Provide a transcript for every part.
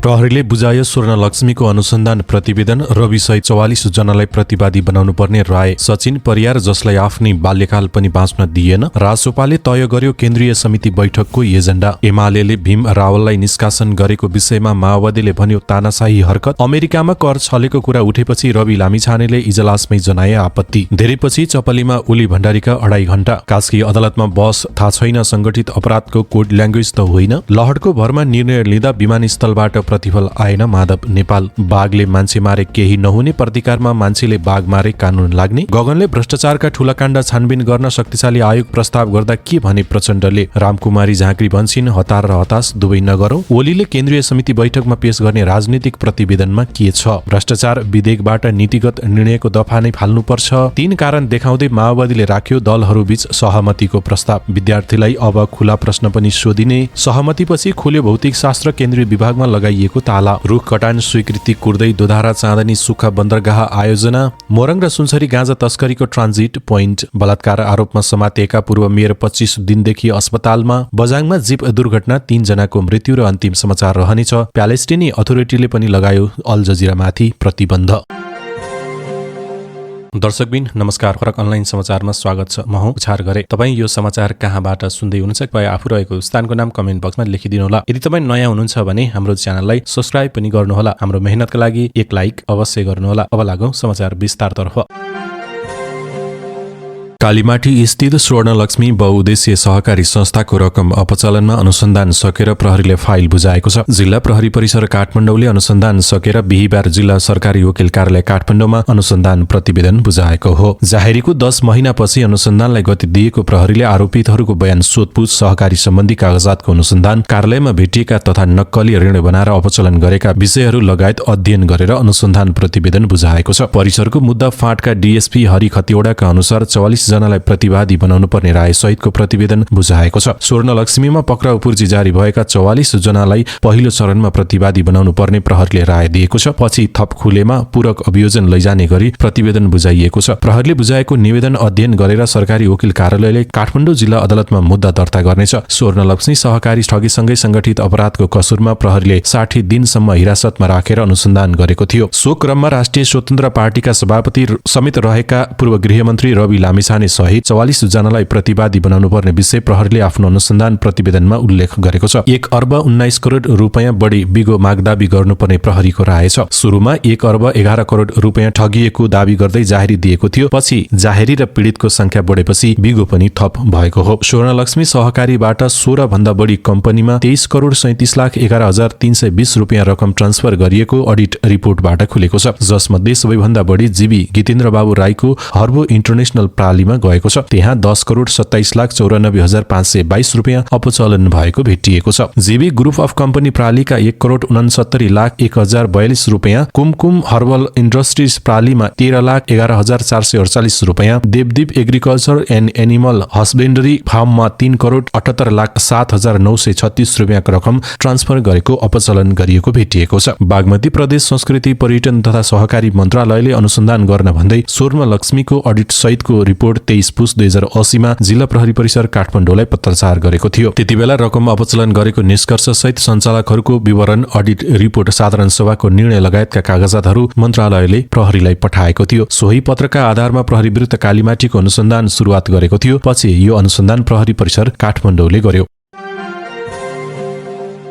प्रहरीले बुझायो स्वर्णलक्ष्मीको अनुसन्धान प्रतिवेदन, रविसहित 44 जनालाई प्रतिवादी बनाउनु पर्ने राय। सचिन परियार जसलाई आफ्नै बाल्यकाल पनि बाँच्न दिएन, रासोपाले तय गर्यो केन्द्रीय समिति बैठकको एजेन्डा। एमालेले भीम रावललाई निष्कासन गरेको विषयमा माओवादीले भन्यो तानाशाही हरकत। अमेरिकामा कर छलेको कुरा उठेपछि रवि लामिछानेले इजलासमै जनाए आपत्ति। धेरैपछि चपलीमा ओली भण्डारीका 2.5 घण्टा। कास्की अदालतमा बस थाहा छैन संगठित अपराधको कोड ल्याङ्ग्वेज त होइन। लहरको भरमा निर्णय लिँदा विमानस्थलबाट प्रतिफल आएन। माधव नेपाल। बाघले मान्छे मारे केही नहुने, प्रतिकारमा मान्छेले बाघ मारे कानून लाग्ने। गगनले भ्रष्टाचारका ठूला काण्ड छानबिन गर्न शक्तिशाली आयोग प्रस्ताव गर्दा के भने प्रचण्डले। रामकुमारी झाँक्री भन्छिन् हतार र हताश दुवै नगरौं। ओलीले केन्द्रीय समिति बैठकमा पेश गर्ने राजनीतिक प्रतिवेदनमा के छ? भ्रष्टाचार विधेयकबाट नीतिगत निर्णयको दफा नै फाल्नुपर्छ। 3 कारण देखाउँदै माओवादीले राख्यो दलहरूबीच सहमतिको प्रस्ताव। विद्यार्थीलाई अब खुला प्रश्न पनि सोधिने। सहमतिपछि खुल्यो भौतिक शास्त्र केन्द्रीय विभागमा लगाइएको ताला। रुख कटान स्वीकृति कुर्दै दोधारा चाँदनी सुक्खा बन्दरगाह आयोजना। मोरङ र सुनसरी गाँजा तस्करीको ट्रान्जिट पोइन्ट। बलात्कार आरोपमा समातिएका पूर्व मेयर 25 दिनदेखि अस्पतालमा। बजाङमा जीप दुर्घटना, 3 जनाको मृत्यु र अन्तिम समाचार रहनेछ। प्यालेस्टिनी अथोरिटीले पनि लगायो अल जजिरामाथि प्रतिबन्ध। दर्शकबिन नमस्कार, फरक अनलाइन समाचारमा स्वागत छ। म हुँ उछार गरे। तपाईँ यो समाचार कहाँबाट सुन्दै हुनुहुन्छ कृपया आफू रहेको स्थानको नाम कमेन्ट बक्समा लेखिदिनुहोला। यदि तपाईँ नयाँ हुनुहुन्छ भने हाम्रो च्यानललाई सब्स्क्राइब पनि गर्नुहोला। हाम्रो मेहनतका लागि एक लाइक अवश्य गर्नुहोला। अब लागौं समाचार विस्तारतर्फ। कालीमाटी स्थित स्वर्णलक्ष्मी बहुउद्देश्य सहकारी संस्थाको रकम अपचलनमा अनुसन्धान सकेर प्रहरीले फाइल बुझाएको छ। जिल्ला प्रहरी परिसर काठमाडौँले अनुसन्धान सकेर बिहीबार जिल्ला सरकारी वकिल कार्यालय काठमाडौँमा अनुसन्धान प्रतिवेदन बुझाएको हो। जाहेरीको 10 महिनापछि अनुसन्धानलाई गति दिएको प्रहरीले आरोपितहरूको बयान, सोधपुछ, सहकारी सम्बन्धी कागजातको अनुसन्धान, कार्यालयमा भेटिएका तथा नक्कली ऋण बनाएर अपचलन गरेका विषयहरू लगायत अध्ययन गरेर अनुसन्धान प्रतिवेदन बुझाएको छ। परिसरको मुद्दा फाँटका डीएसपी हरि खतिवड़ाका अनुसार 44 जनालाई प्रतिवादी बनाउनु पर्ने राय सहितको प्रतिवेदन बुझाएको छ। स्वर्णलक्ष्मीमा पक्राउ पूर्जी जारी भएका 44 जनालाई पहिलो चरणमा प्रतिवादी बनाउनु पर्ने प्रहरीले राय दिएको छ। पछि थप खुलेमा पूरक अभियोजन लैजाने गरी प्रतिवेदन बुझाइएको छ। प्रहरीले बुझाएको निवेदन अध्ययन गरेर सरकारी वकिल कार्यालयले काठमाडौँ जिल्ला अदालतमा मुद्दा दर्ता गर्नेछ। स्वर्णलक्ष्मी सहकारी ठगीसँगै संगठित अपराधको कसुरमा प्रहरीले 60 दिनसम्म हिरासतमा राखेर अनुसन्धान गरेको थियो। सो क्रममा राष्ट्रिय स्वतन्त्र पार्टीका सभापति समेत रहेका पूर्व गृहमन्त्री रवि लामिछाने सहित 44 जनालाई प्रतिवादी बनाउनु पर्ने विषय प्रहरीले आफ्नो अनुसन्धान प्रतिवेदनमा उल्लेख गरेको छ। 1 अर्ब 19 करोड रुपैयाँ बढी बिगो मागदाबी गर्नुपर्ने प्रहरीको राय छ। सुरुमा 1 अर्ब 11 करोड रुपैयाँ ठगिएको दावी गर्दै जाहेरी दिएको थियो। पछि जाहेरी र पीडितको संख्या बढेपछि बिगो पनि थप भएको हो। स्वर्णलक्ष्मी सहकारीबाट 16 भन्दा बढी कम्पनीमा 23 करोड 37 लाख 11,320 रुपैयाँ रकम ट्रान्सफर गरिएको अडिट रिपोर्टबाट खुलेको छ। जसमध्ये सबैभन्दा बढी जीवी गितेन्द्र बाबु राईको हर्बो इन्टरनेशनल प्रालीमा गएको छ। त्यहाँ 10 करोड 27 लाख 94,522 रुपैयाँ अपचलन भएको भेटिएको छ। जीवी ग्रुप अफ कम्पनी प्रालीका 1 करोड 69 लाख 1,042 रुपैयाँ, कुमकुम हर्बल इन्डस्ट्रिज प्रालीमा 13 लाख 11,448 रुपैयाँ, Devdeep agriculture and animal husbandry फार्ममा 3 करोड 78 लाख 7,936 रुपैयाँको रकम ट्रान्सफर गरेको अपचलन गरिएको भेटिएको छ। बागमती प्रदेश संस्कृति पर्यटन तथा सहकारी मन्त्रालयले अनुसन्धान गर्न भन्दै स्वर्णलक्ष्मीको अडिट सहितको रिपोर्ट 23 पुस 2080 मा जिल्ला प्रहरी परिसर काठमाडौँलाई पत्राचार गरेको थियो। त्यतिबेला रकम अपचलन गरेको निष्कर्ष सहित सञ्चालकहरूको विवरण, अडिट रिपोर्ट, साधारण सभाको निर्णय लगायतका कागजातहरू मन्त्रालयले प्रहरीलाई पठाएको थियो। सोही पत्रका आधारमा प्रहरी विरुद्ध कालीमाटीको अनुसन्धान सुरुवात गरेको थियो। पछि यो अनुसन्धान प्रहरी परिसर काठमाडौँले गर्यो।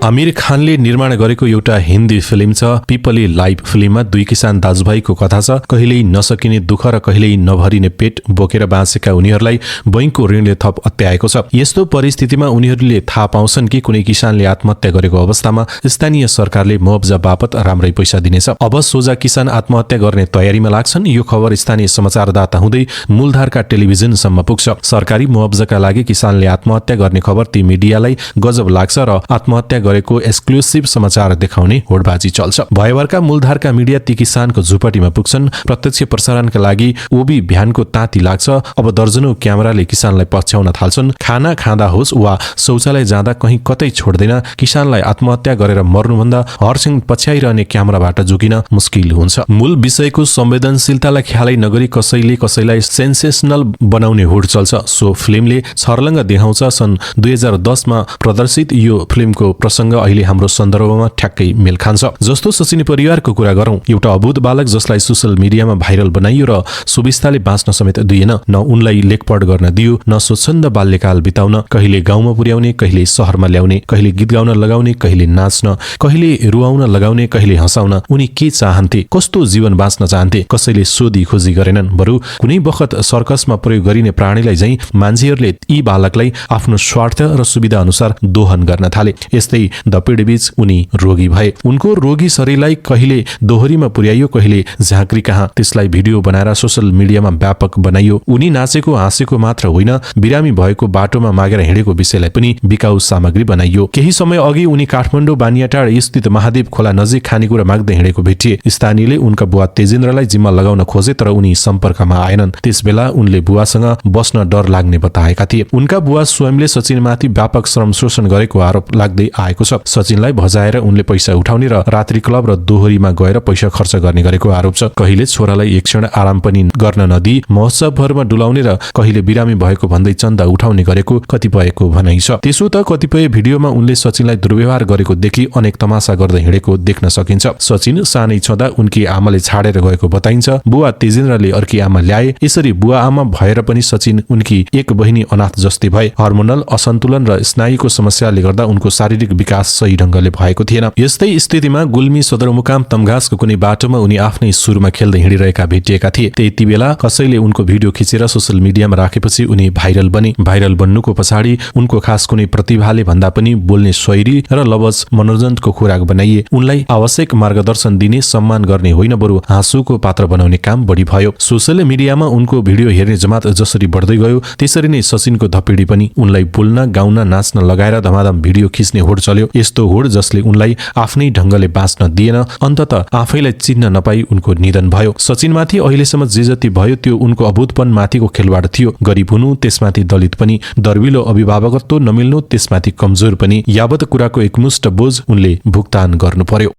आमिर खानले निर्माण गरेको एउटा हिन्दी फिल्म छ पिपली लाइफ। फिल्ममा 2 किसान दाजुभाइको कथा छ। कहिल्यै नसकिने दुःख र कहिल्यै नभरिने पेट बोकेर बाँचेका उनीहरूलाई बैंकको ऋणले थप अत्याएको छ। यस्तो परिस्थितिमा उनीहरूले थाहा पाउँछन् कि कुनै किसानले आत्महत्या गरेको अवस्थामा स्थानीय सरकारले मुआवजा बापत राम्रै पैसा दिनेछ। अब सोझा किसान आत्महत्या गर्ने तयारीमा लाग्छन्। यो खबर स्थानीय समाचारदाता हुँदै मूलधारका टेलिभिजनसम्म पुग्छ। सरकारी मुआवजाका लागि किसानले आत्महत्या गर्ने खबर ती मिडियालाई गजब लाग्छ र आत्महत्या गरेको एक्सक्लुसिभ समाचार देखाउने होडबाजी चल्छ। भयभरका मूलधारका मिडिया ती किसानको झुपटीमा पुग्छन्। प्रत्यक्ष प्रसारणका लागि ओबी भ्यानको ताती लाग्छ। अब दर्जनौं क्यामेराले किसानलाई पछ्याउन थाल्छन्। खाना खाँदा होस् वा शौचालय जाँदा कहीँ कतै छोड्दैन। किसानलाई आत्महत्या गरेर मर्नुभन्दा हरसिंह पछ्याइरहने क्यामेराबाट जोगिन मुस्किल हुन्छ। मूल विषयको संवेदनशीलतालाई ख्यालै नगरी कसैले कसैलाई सेन्सेसनल बनाउने होड चल्छ। सो फिल्मले छर्लङ्ग देखाउँछ। सन् 2010 मा प्रदर्शित यो फिल्मको परिवारसँग अहिले हाम्रो सन्दर्भमा ठ्याक्कै मेल खान्छ। जस्तो सचिन परिवारको कुरा गरौँ, एउटा अबुध बालक जसलाई सोशल मिडियामा भाइरल बनाइयो र सुविस्ताले बाँच्न समेत दिएन, न उनलाई लेखपढ गर्न दियो, न स्वच्छन्द बाल्यकाल बिताउन, कहिले गाउँमा पुर्याउने, कहिले शहरमा ल्याउने, कहिले गीत गाउन लगाउने, कहिले नाच्न, कहिले रुवाउन लगाउने, कहिले हँसाउन। उनी के चाहन्थे, कस्तो जीवन बाँच्न चाहन्थे, कसैले सोधी खोजी गरेनन्। बरु कुनै बखत सर्कसमा प्रयोग गरिने प्राणीलाई झैं मान्छेहरूले यी बालकलाई आफ्नो स्वार्थ र सुविधा अनुसार दोहन गर्न थाले। यस्तै दपिडबीच उनी रोगी भए। उनको रोगी शरीरलाई कहिले दोहोरीमा पुर्याइयो, कहिले झाँक्री कहाँ त्यसलाई भिडियो बनाएर सोशल मिडियामा व्यापक बनाइयो। उनी नाचेको हाँसेको मात्र होइन, बिरामी भएको बाटोमा मागेर हिँडेको विषयलाई पनि बिकाऊ सामग्री बनाइयो। केही समय अघि उनी काठमाडौँ बानियाटार स्थित महादेव खोला नजिक खानेकुरा माग्दै हिँडेको भेटिए। स्थानीयले उनका बुवा तेजेन्द्रलाई जिम्मा लगाउन खोजे, तर उनी सम्पर्कमा आएनन्। त्यसबेला उनले बुवासँग बस्न डर लाग्ने बताएका थिए। उनका बुवा स्वयंले सचिनमाथि व्यापक श्रम शोषण गरेको आरोप लाग्दै आएको छ। सचिनलाई भजाएर उनले पैसा उठाउने र रात्रि क्लब र दोहोरीमा गएर पैसा खर्च गर्ने गरेको आरोप छ। कहिले छोरालाई एक क्षण आराम पनि गर्न नदिई महोत्सवभरमा डुलाउने र कहिले बिरामी भएको भन्दै चन्दा उठाउने गरेको कतिपयको भनाइ छ। त्यसो त कतिपय भिडियोमा उनले सचिनलाई दुर्व्यवहार गरेको देखि अनेक तमासा गर्दै हिँडेको देख्न सकिन्छ। सचिन सानै छँदा उनकी आमाले छाडेर गएको बताइन्छ। बुवा तेजेन्द्रले अर्की आमा ल्याए। यसरी बुवा आमा भएर पनि सचिन उनकी एक बहिनी अनाथ जस्तै भए। हार्मोनल असन्तुलन र स्नायुको समस्याले गर्दा उनको शारीरिक विकास सही ढंगले भएको थिएन। यस्तै स्थितिमा गुल्मी सदरमुकाम तमघासको कुनै बाटोमा उनी आफ्नै सुरमा खेल्दै हिँडिरहेका भेटिएका थिए। त्यति बेला कसैले उनको भिडियो खिचेर सोशल मिडियामा राखेपछि उनी भाइरल बने। भाइरल बन्नुको पछाडि उनको खास कुनै प्रतिभाले भन्दा पनि बोल्ने शैली र लवज मनोरञ्जनको खुराक बनाइए। उनलाई आवश्यक मार्गदर्शन दिने, सम्मान गर्ने होइन, बरु हाँसोको पात्र बनाउने काम बढी भयो। सोशल मिडियामा उनको भिडियो हेर्ने जमात जसरी बढ्दै गयो, त्यसरी नै सचिनको धपिडी पनि। उनलाई बोल्न, गाउन, नाच्न लगाएर धमाधम भिडियो खिच्ने होड चल्यो। यस्तो होड जसले उनलाई आफ्नै ढंगले बाँच्न दिएन। अन्ततः आफैलाई चिन्न नपाई उनको निधन भयो। सचिनमाथि अहिलेसम्म जे जति भयो त्यो उनको अभूतपन माथिको खेलवाड थियो। गरिब हुनु, त्यसमाथि दलित पनि, दर्विलो अभिभावकत्व नमिल्नु, त्यसमाथि कमजोर पनि, यावत कुराको एकमुष्ट बोझ उनले भुक्तान गर्नु पर्यो।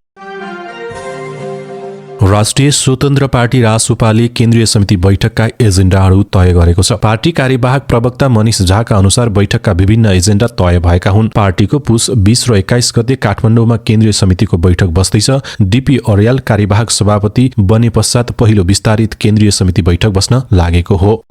राष्ट्रिय स्वतन्त्र पार्टी रासुपाले केन्द्रीय समिति बैठकका एजेन्डाहरू तय गरेको छ। पार्टी कार्यवाहक प्रवक्ता मनिष झाका अनुसार बैठकका विभिन्न एजेन्डा तय भएका हुन्। पार्टीको पुस 20 र 21 गते काठमाडौँमा केन्द्रीय समितिको बैठक बस्दैछ। डीपी अर्याल कार्यवाहक सभापति बने पश्चात पहिलो विस्तारित केन्द्रीय समिति बैठक बस्न लागेको हो।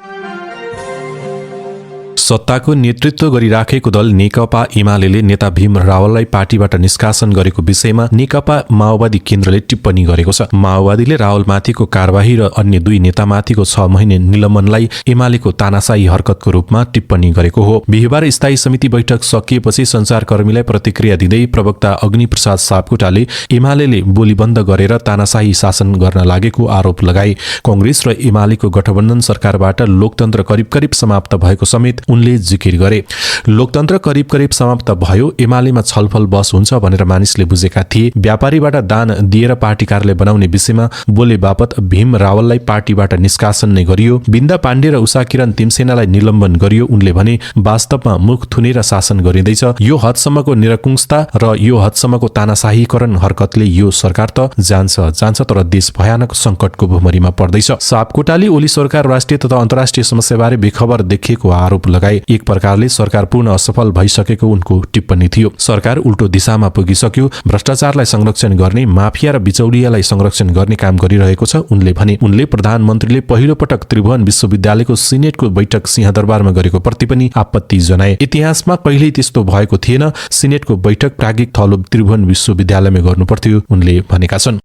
सत्ताको नेतृत्व गरिराखेको दल नेकपा एमाले नेता भीम रावललाई पार्टीबाट निष्कासन गरेको विषयमा नेकपा माओवादी केन्द्रले टिप्पणी गरेको छ। माओवादीले रावलमाथिको कारबाही र अन्य दुई नेतामाथिको 6 महिने निलम्बनलाई एमालेको तानाशाही हरकतको रूपमा टिप्पणी गरेको हो। बिहिबार स्थायी समिति बैठक सकिएपछि सञ्चारकर्मीलाई प्रतिक्रिया दिँदै प्रवक्ता अग्निप्रसाद सापकोटाले एमाले बोली बन्द गरेर तानाशाही शासन गर्न लागेको आरोप लगाए। कांग्रेस र एमालेको गठबन्धन सरकारबाट लोकतन्त्र करिब समाप्त भएको समेत उनले जिकिर गरे। लोकतन्त्र करिब समाप्त भयो, एमालेमा छलफल बस हुन्छ भनेर मानिसले बुझेका थिए। व्यापारीबाट दान दिएर पार्टी कार्यालय बनाउने विषयमा बोले बापत भीम रावललाई पार्टीबाट निष्कासन नै गरियो। बिन्दा पाण्डे र उषा किरण तिमसेनालाई निलम्बन गरियो। उनले भने वास्तवमा मुख थुनेर शासन गरिँदैछ। यो हदसम्मको निरकुंशता र यो हदसम्मको तानाशाहीकरण हरकतले यो सरकार त जान्छ तर देश भयानक संकटको भुमरीमा पर्दैछ। सापकोटाले ओली सरकार राष्ट्रिय तथा अन्तर्राष्ट्रिय समस्याबारे बेखबर देखिएको आरोप लगाए। एक प्रकारले सरकार पूर्ण असफल भइसकेको उनको टिप्पणी थियो। सरकार उल्टो दिशामा पुगिसक्यो। भ्रष्टाचारलाई संरक्षण गर्ने, माफिया र बिचौलियालाई संरक्षण गर्ने काम गरिरहेको छ उनले भने। उनले प्रधानमन्त्रीले पहिलो पटक त्रिभुवन विश्वविद्यालयको सिनेटको बैठक सिंहदरबारमा गरेको प्रति पनि आपत्ति जनाए। इतिहासमा कहिल्यै त्यस्तो भएको थिएन। सिनेटको बैठक प्राज्ञिक थलो त्रिभुवन विश्वविद्यालयमा गर्नुपर्थ्यो उनले भनेका छन्।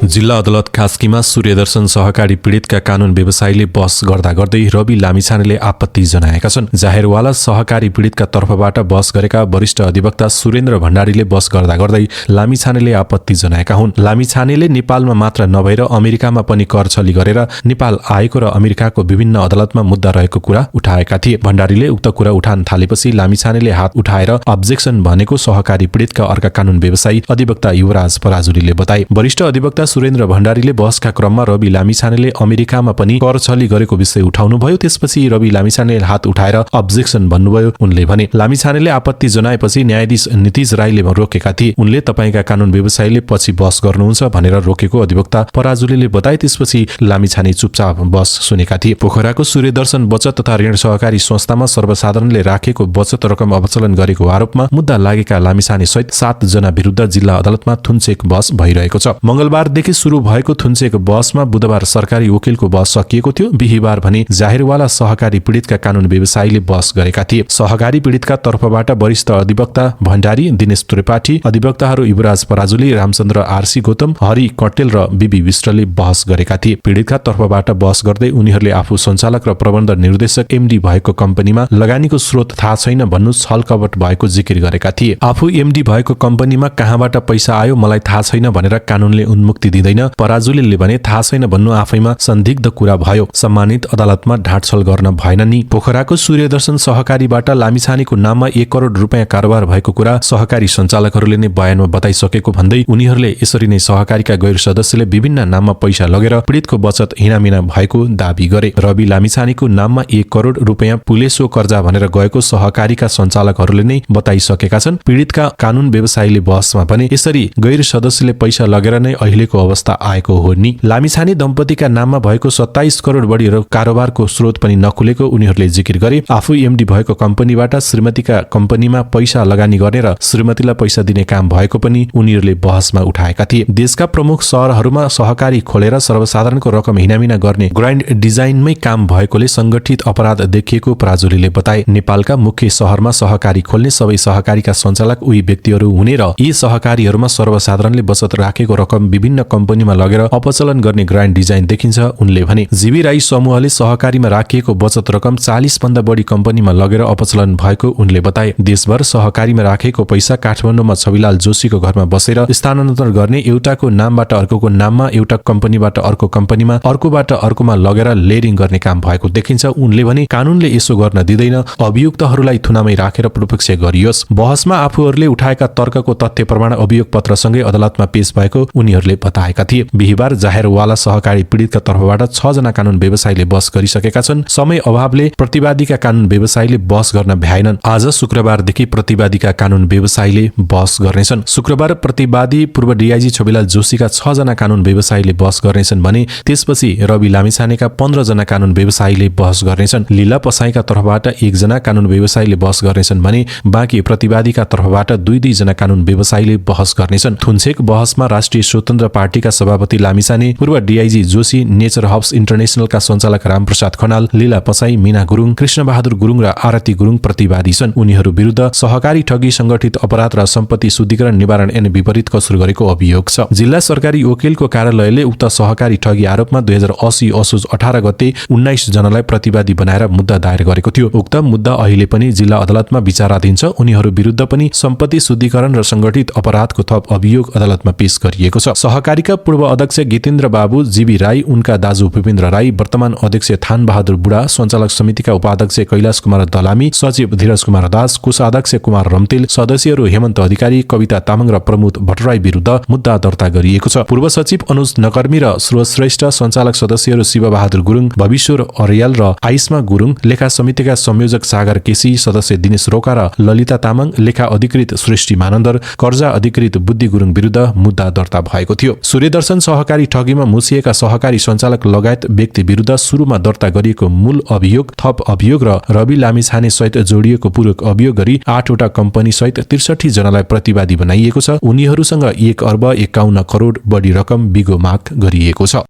जिल्ला अदालत कास्कीमा सूर्यदर्शन सहकारी पीडितका कानून व्यवसायीले बहस गर्दा गर्दै रवि लामिछानेले आपत्ति जनाएका छन्। जाहेरवाला सहकारी पीडितका तर्फबाट बहस गरेका वरिष्ठ अधिवक्ता सुरेन्द्र भण्डारीले बहस गर्दा गर्दै लामिछानेले आपत्ति जनाएका हुन्। लामिछानेले नेपालमा मात्र नभएर अमेरिकामा पनि कर छली गरेर नेपाल आएको र अमेरिकाको विभिन्न अदालतमा मुद्दा रहेको कुरा उठाएका थिए। भण्डारीले उक्त कुरा उठान थालेपछि लामिछानेले हात उठाएर अब्जेक्सन भनेको सहकारी पीडितका अर्का कानून व्यवसायी अधिवक्ता युवराज पराजुलीले बताए। वरिष्ठ अधिवक्ता सुरेन्द्र भण्डारीले बहसका क्रममा रवि लामिछानेले अमेरिकामा पनि कर छली गरेको विषय उठाउनुभयो। त्यसपछि रवि लामिछानेले हात उठाएर अब्जेक्सन भन्नुभयो। उनले भने लामिछानेले आपत्ति जनाएपछि न्यायाधीश नितिज राईले रोकेका थिए। उनले तपाईका कानून व्यवसायीले पछि बहस गर्नुहुन्छ भनेर रोकेको अधिवक्ता पराजुलीले बताए। त्यसपछि लामिछाने चुपचाप बहस सुनेका थिए। पोखराको सूर्यदर्शन बचत तथा ऋण सहकारी संस्थामा सर्वसाधारणले राखेको बचत रकम अपचलन गरेको आरोपमा मुद्दा लागेका लामिछाने सहित 7 जना विरुद्ध जिल्ला अदालतमा थुनचेक बहस भइरहेको छ। मंगलबारदेखि सुरु भएको थुनचेक बहसमा बुधबार सरकारी वकिलको बहस सकिएको थियो। बिहीबार भने जाहेरवाला सहकारी पीडितका कानून व्यवसायीले बहस गरेका थिए। सहकारी पीडितका तर्फबाट वरिष्ठ अधिवक्ता भण्डारी, दिनेश त्रिपाठी, अधिवक्ताहरू युवराज पराजुली, रामचन्द्र आरसी गौतम, हरि कटेल र बीबी विष्टले बहस गरेका थिए। पीडितका तर्फबाट बहस गर्दै उनीहरूले आफू सञ्चालक र प्रबन्ध निर्देशक एमडी भएको कम्पनीमा लगानीको स्रोत थाहा छैन भन्नु छलकपट भएको जिकिर गरेका थिए। आफू एमडी भएको कम्पनीमा कहाँबाट पैसा आयो मलाई थाहा छैन भनेर कानूनले उन्मुक्ति दिँदैन। पराजुलीले भने थाहा छैन भन्नु आफैमा संदिग्ध कुरा भयो। सम्मानित अदालतमा ढाँटछल गर्न भएन नि। पोखराको सूर्यदर्शन सहकारीबाट लामिछानेको नाममा 1 करोड रुपियाँ कारोबार भएको कुरा सहकारी सञ्चालकहरूले नै बयानमा बताइसकेको भन्दै उनीहरूले यसरी नै सहकारीका गैर सदस्यले विभिन्न नाममा पैसा लगेर पीडितको बचत हिनामिना भएको दावी गरे। रवि लामिछानेको नाममा 1 करोड रुपियाँ पुलेसो कर्जा भनेर गएको सहकारीका सञ्चालकहरूले नै बताइसकेका छन्। पीडितका कानून व्यवसायीले बहसमा भने यसरी गैर सदस्यले पैसा लगेर नै अहिलेको अवस्था आएको हो नि। लामिछाने दम्पतिका नाममा भएको 27 करोड बढी कारोबारको स्रोत पनि नखुलेको उनीहरूले जिकिर गरे। आफू एमडी भएको कम्पनीबाट श्रीमतीका कम्पनीमा पैसा लगानी गर्ने र श्रीमतीलाई पैसा दिने काम भएको पनि उनीहरूले बहसमा उठाएका थिए। देशका प्रमुख शहरहरूमा सहकारी खोलेर सर्वसाधारणको रकम हिनामिना गर्ने ग्रान्ड डिजाइनमै काम भएकोले संगठित अपराध देखिएको पराजुलीले बताए। नेपालका मुख्य शहरमा सहकारी खोल्ने सबै सहकारीका सञ्चालक उही व्यक्तिहरू हुने र यी सहकारीहरूमा सर्वसाधारणले बचत राखेको रकम विभिन्न कम्पनीमा लगेर अपचलन गर्ने ग्रान्ड डिजाइन देखिन्छ। उनले भने जीवी राई समूहले सहकारीमा राखिएको बचत रकम 40 भन्दा बढी कम्पनीमा लगेर अपचलन भएको उनले बताए। देशभर सहकारीमा राखेको पैसा काठमाडौँमा छविलाल जोशीको घरमा बसेर स्थानान्तरण गर्ने, एउटाको नामबाट अर्कोको नाममा, एउटा कम्पनीबाट अर्को कम्पनीमा, अर्कोबाट अर्कोमा लगेर लेयरिङ गर्ने काम भएको देखिन्छ। उनले भने कानूनले यसो गर्न दिँदैन, अभियुक्तहरूलाई थुनामै राखेर पूर्वपक्ष गरियोस्। बहसमा आफूहरूले उठाएका तर्कको तथ्य प्रमाण अभियोग पत्रसँगै अदालतमा पेश भएको उनीहरूले बताएका थिए। बिहीबार जाहेरवाला सहकारी पीडितका तर्फबाट 6 जना कानून व्यवसायीले बहस गरिसकेका छन्। समय अभावले प्रतिवादीका कानून व्यवसायीले बहस गर्न भ्याएनन्। आज शुक्रबारदेखि प्रतिवादीका कानून व्यवसायीले बहस गर्नेछन्। शुक्रबार प्रतिवादी पूर्व डीआईजी छविलाल जोशीका 6 जना कानून व्यवसायीले बहस गर्नेछन् भने त्यसपछि रवि लामिछानेका 15 जना कानून व्यवसायीले बहस गर्नेछन्। लीला पसाईका तर्फबाट 1 जना कानून व्यवसायीले बहस गर्नेछन् भने बाँकी प्रतिवादीका तर्फबाट 2 जना कानून व्यवसायीले बहस गर्नेछन्। थुनचेक बहसमा राष्ट्रिय स्वतन्त्र पार्टीका सभापति लामिछाने, पूर्व डीआईजी जोशी, नेचर हब्स इन्टरनेसनलका सञ्चालक रामप्रसाद खनाल, लीला पसाई, मीना गुरुङ, कृष्णबहादुर गुरुङ र आरती गुरुङ प्रतिवादी छन्। उनीहरू विरुद्ध सहकारी ठगी, संगठित अपराध र सम्पत्ति शुद्धिकरण निवारण ऐन विपरीत कसुर गरेको अभियोग छ। जिल्ला सरकारी वकिलको कार्यालयले उक्त सहकारी ठगी आरोपमा 2080 असोज 18 गते 19 जनालाई प्रतिवादी बनाएर मुद्दा दायर गरेको थियो। उक्त मुद्दा अहिले पनि जिल्ला अदालतमा विचाराधीन छ। उनीहरू विरुद्ध पनि सम्पत्ति शुद्धिकरण र संगठित अपराधको थप अभियोग अदालतमा पेश गरिएको छ। सहकारीका पूर्व अध्यक्ष गीतेन्द्र बाबु, जीवी राई, उनका दाजु भूपेन्द्र राई, वर्तमान अध्यक्ष थान बहादुर बुढा, सञ्चालक समितिका उपाध्यक्ष कैलाश कुमार दलामी, सचिव धीरज कुमार दास, कोषाध्यक्ष कुमार रम्तेल, सदस्यहरू हेमन्त अधिकारी, कविता तामाङ र प्रमोद भट्टराई विरुद्ध मुद्दा दर्ता गरिएको छ। पूर्व सचिव अनुज नकर्मी र श्रेष्ठ, सञ्चालक सदस्यहरू शिवबहादुर गुरुङ, भविश्वर अर्याल र आइस्मा गुरुङ, लेखा समितिका संयोजक सागर केसी, सदस्य दिनेश रोका र ललिता तामाङ, लेखा अधिकृत सृष्टि मानन्दर, कर्जा अधिकृत बुद्धि गुरुङ विरुद्ध मुद्दा दर्ता भएको थियो। सूर्यदर्शन सहकारी ठगीमा मुसिएका सहकारी सञ्चालक लगायत व्यक्ति विरुद्ध सुरुमा दर्ता गरिएको मूल अभियोग, थप अभियोग र रवि लामिछाने सहित जोडिएको पूरक अभियोग गरी 8 वटा कम्पनी सहित 63 जनालाई प्रतिवादी बनाइएको छ। उनीहरूसँग 1 अर्ब 51 करोड बढी रकम बिगो माग गरिएको छ।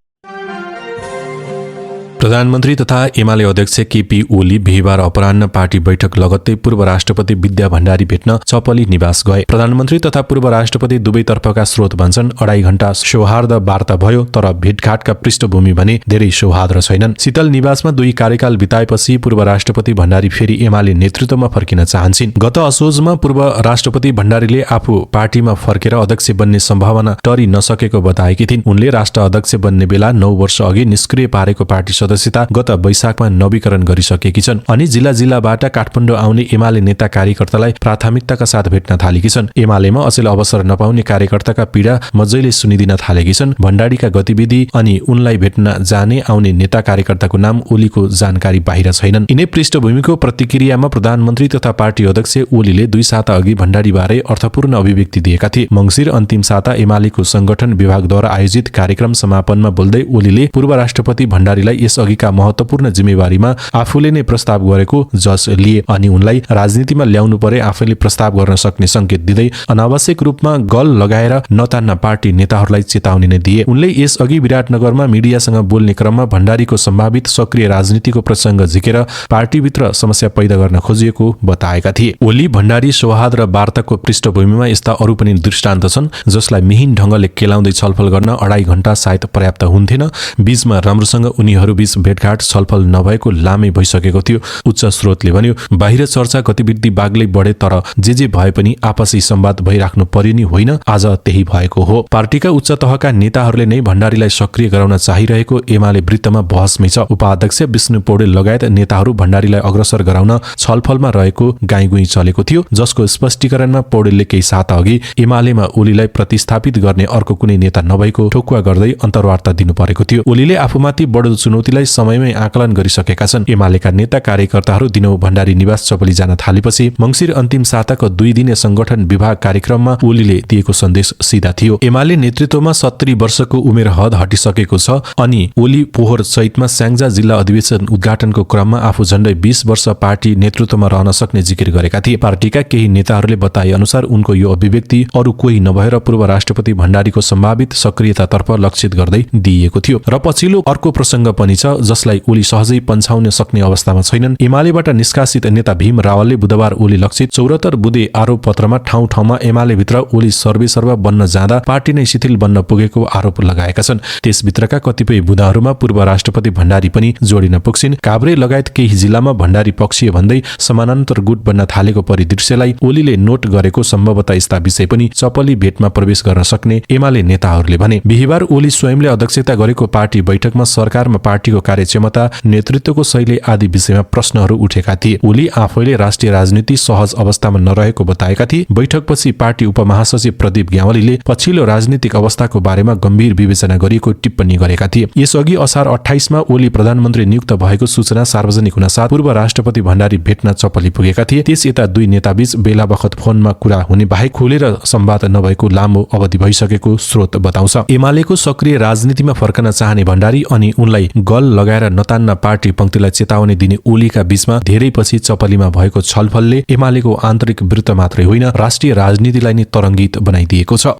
प्रधानमन्त्री तथा एमाले अध्यक्ष केपी ओली बिहीबार अपराह्न पार्टी बैठक लगत्तै पूर्व राष्ट्रपति विद्या भण्डारी भेट्न चपली निवास गए। प्रधानमन्त्री तथा पूर्व राष्ट्रपति दुवैतर्फका स्रोत भन्छन् 2.5 घण्टा सौहार्द वार्ता भयो, तर भेटघाटका पृष्ठभूमि भने धेरै सौहार्द छैनन्। शीतल निवासमा 2 कार्यकाल बिताएपछि पूर्व राष्ट्रपति भण्डारी फेरि एमाले नेतृत्वमा फर्किन चाहन्छन्। गत असोजमा पूर्व राष्ट्रपति भण्डारीले आफू पार्टीमा फर्केर अध्यक्ष बन्ने सम्भावना टरी नसकेको बताएकी थिइन्। उनले राष्ट्र अध्यक्ष बन्ने बेला 9 वर्ष अघि निष्क्रिय पारेको पार्टी सदस्य सदस्यता गत वैशाखमा नवीकरण गरिसकेकी छन्। अनि जिल्ला जिल्लाबाट काठमाडौँ आउने एमाले नेता कार्यकर्तालाई प्राथमिकताका साथ भेट्न थालेकी छन्। एमालेमा अचेल अवसर नपाउने कार्यकर्ताका पीडा मजैले सुनिदिन थालेकी छन्। भण्डारीका गतिविधि अनि उनलाई भेट्न जाने आउने नेता कार्यकर्ताको नाम ओलीको जानकारी बाहिर छैनन्। यिनै पृष्ठभूमिको प्रतिक्रियामा प्रधानमन्त्री तथा पार्टी अध्यक्ष ओलीले 2 साता अघि भण्डारीबारे अर्थपूर्ण अभिव्यक्ति दिएका थिए। मङ्सिर अन्तिम साता एमालेको संगठन विभागद्वारा आयोजित कार्यक्रम समापनमा बोल्दै ओलीले पूर्व राष्ट्रपति भण्डारीलाई यसअघिका महत्वपूर्ण जिम्मेवारीमा आफूले नै प्रस्ताव गरेको जस लिए अनि उनलाई राजनीतिमा ल्याउनु परे आफैले प्रस्ताव गर्न सक्ने संकेत दिँदै अनावश्यक रूपमा गल लगाएर नतान्न पार्टी नेताहरूलाई चेतावनी नै दिए। उनले यसअघि विराटनगरमा मिडियासँग बोल्ने क्रममा भण्डारीको सम्भावित सक्रिय राजनीतिको प्रसङ्ग झिकेर पार्टीभित्र समस्या पैदा गर्न खोजिएको बताएका थिए। ओली भण्डारी सौहार्द र वार्ताको पृष्ठभूमिमा यस्ता अरू पनि दृष्टान्त छन् जसलाई मिहिन ढङ्गले केलाउँदै छलफल गर्न 2.5 घण्टा सायद पर्याप्त हुन्थेन। बीचमा राम्रोसँग उनीहरूबीच भेटघाट छलफल नभएको लामै भइसकेको थियो। उच्च स्रोतले भन्यो बाहिर चर्चा गतिविधि बाग्लै बढे तर जे भए पनि आपसी संवाद भइराख्नु पर्यो नि होइन, आज त्यही भएको हो। पार्टीका उच्च तहका नेताहरूले नै भण्डारीलाई सक्रिय गराउन चाहिरहेको एमाले वृत्तमा बहसमै छ। उपाध्यक्ष विष्णु पौडेल लगायत नेताहरू भण्डारीलाई अग्रसर गराउन छलफलमा रहेको गाईगुई चलेको थियो, जसको स्पष्टीकरणमा पौडेलले केही साता अघि एमालेमा ओलीलाई प्रतिस्थापित गर्ने अर्को कुनै नेता नभएको ठोकुवा गर्दै अन्तर्वार्ता दिनु परेको थियो। ओलीले आफूमाथि बढ्दो चुनौतीलाई समयमै आकलन गरिसकेका छन्। एमालेका नेता कार्यकर्ताहरू दिनौ भण्डारी निवास चपली जान थालेपछि मङ्सिर अन्तिम साताको 2 दिने संगठन विभाग कार्यक्रममा ओलीले दिएको सन्देश सिधा थियो। एमाले नेतृत्वमा 70 वर्षको उमेर हद हटिसकेको छ अनि ओली पोहोर चैतमा स्याङ्जा जिल्ला अधिवेशन उद्घाटनको क्रममा आफू झण्डै 20 वर्ष पार्टी नेतृत्वमा रहन सक्ने जिकिर गरेका थिए। पार्टीका केही नेताहरूले बताए अनुसार उनको यो अभिव्यक्ति अरू कोही नभएर पूर्व राष्ट्रपति भण्डारीको सम्भावित सक्रियतातर्फ लक्षित गर्दै दिइएको थियो। र पछिल्लो अर्को प्रसङ्ग पनि छ जसलाई ओली सहजै पन्छाउन सक्ने अवस्थामा छैनन्। एमालेबाट निष्कासित नेता भीम रावलले बुधबार ओली लक्षित 74 बुँदे आरोप पत्रमा ठाउँ ठाउँमा एमाले भित्र ओली सर्वेसर्वा बन्न जाँदा पार्टी नै शिथिल बन्न पुगेको आरोप लगाएका छन्। त्यसभित्रका कतिपय बुँदाहरूमा पूर्व राष्ट्रपति भण्डारी पनि जोडिन पुग्छिन्। काभ्रे लगायत केही जिल्लामा भण्डारी पक्षीय भन्दै समानान्तर गुट बन्न थालेको परिदृश्यलाई ओलीले नोट गरेको सम्भवतः यस्ता विषय पनि चपली भेटमा प्रवेश गर्न सक्ने एमाले नेताहरूले भने। बिहिबार ओली स्वयंले अध्यक्षता गरेको पार्टी बैठकमा सरकारमा पार्टीको कार्यक्षमता, नेतृत्वको शैली आदि विषयमा प्रश्नहरू उठेका थिए। ओली आफैले राष्ट्रिय राजनीति सहज अवस्थामा नरहेको बताएका थिए। बैठकपछि पार्टी उपमहासचिव प्रदीप ग्यावालीले पछिल्लो राजनीतिक अवस्थाको बारेमा गम्भीर विवेचना गरिएको टिप्पणी गरेका थिए। यसअघि असार 28 मा ओली प्रधानमन्त्री नियुक्त भएको सूचना सार्वजनिक हुनसाथ पूर्व राष्ट्रपति भण्डारी भेट्न चपली पुगेका थिए। त्यस यता 2 नेताबीच बेला बखत फोनमा कुरा हुने बाहेक खुलेर संवाद नभएको लामो अवधि भइसकेको स्रोत बताउँछ। एमालेको सक्रिय राजनीतिमा फर्कन चाहने भण्डारी अनि उनलाई गल लगाएर नतान्न पार्टी पंक्तिलाई चेतावनी दिने ओलीका बीचमा धेरै पछि चपलीमा भएको छलफलले एमालेको आन्तरिक वृत्त मात्रै होइन राष्ट्रिय राजनीतिलाई नै तरङ्गित बनाइदिएको छ।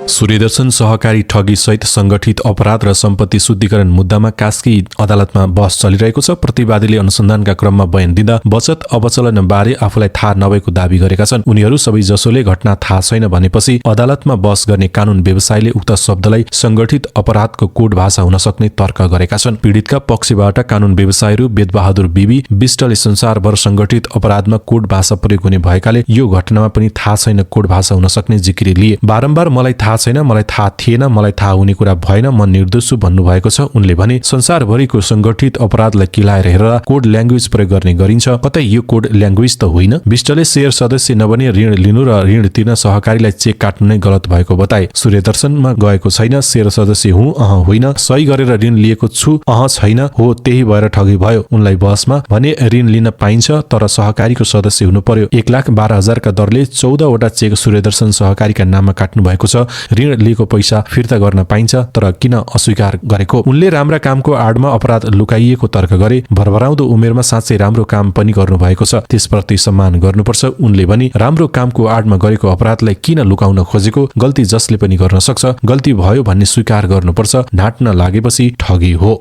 सूर्यदर्शन सहकारी ठगी सहित संगठित अपराध र सम्पत्ति शुद्धिकरण मुद्दामा कास्की अदालतमा बहस चलिरहेको छ। प्रतिवादीले अनुसन्धानका क्रममा बयान दिँदा बचत अवचलन बारे आफूलाई थाहा नभएको दावी गरेका छन्। उनीहरू सबै जसोले घटना थाहा छैन भनेपछि अदालतमा बहस गर्ने कानून व्यवसायले उक्त शब्दलाई संगठित अपराधको कोड भाषा हुन सक्ने तर्क गरेका छन्। पीडितका पक्षबाट कानून व्यवसायहरू वेदबहादुर बिबी विष्टले संसारभर संगठित अपराधमा कोड भाषा प्रयोग हुने भएकाले यो घटनामा पनि थाहा छैन कोड भाषा हुन सक्ने जिकिर लिए। बारम्बार मलाई थाहा छैन, मलाई थाहा थिएन, मलाई थाहा हुने कुरा भएन, म निर्दोष छु भन्नुभएको छ। उनले भने संसारभरिको संगठित अपराधलाई किलाएर हेरेर कोड ल्याङ्ग्वेज प्रयोग गर्ने गरिन्छ, कतै यो कोड ल्याङ्ग्वेज त होइन। विष्टले शेयर सदस्य नबनी ऋण लिनु र ऋण तिर्न सहकारीलाई चेक काट्नु नै गलत भएको बताए। सूर्यदर्शनमा गएको छैन, शेयर सदस्य हुँ होइन, सही गरेर ऋण लिएको छु छैन, हो त्यही भएर ठगी भयो। उनलाई बहसमा भने ऋण लिन पाइन्छ तर सहकारीको सदस्य हुनु पर्यो। 1,12,000 का दरले 14 वटा चेक सूर्यदर्शन सहकारीका नाममा काट्नु भएको छ। ऋण लिएको पैसा फिर्ता गर्न पाइन्छ तर किन अस्वीकार गरेको। उनले राम्रा कामको आडमा अपराध लुकाइएको तर्क गरे। भरभराउँदो उमेरमा साँच्चै राम्रो काम पनि गर्नु भएको छ, त्यसप्रति सम्मान गर्नुपर्छ। उनले भने राम्रो कामको आडमा गरेको अपराधलाई किन लुकाउन खोजेको, गल्ती जसले पनि गर्न सक्छ, गल्ती भयो भन्ने स्वीकार गर्नुपर्छ, ढाँट्न लागेपछि ठगी हो।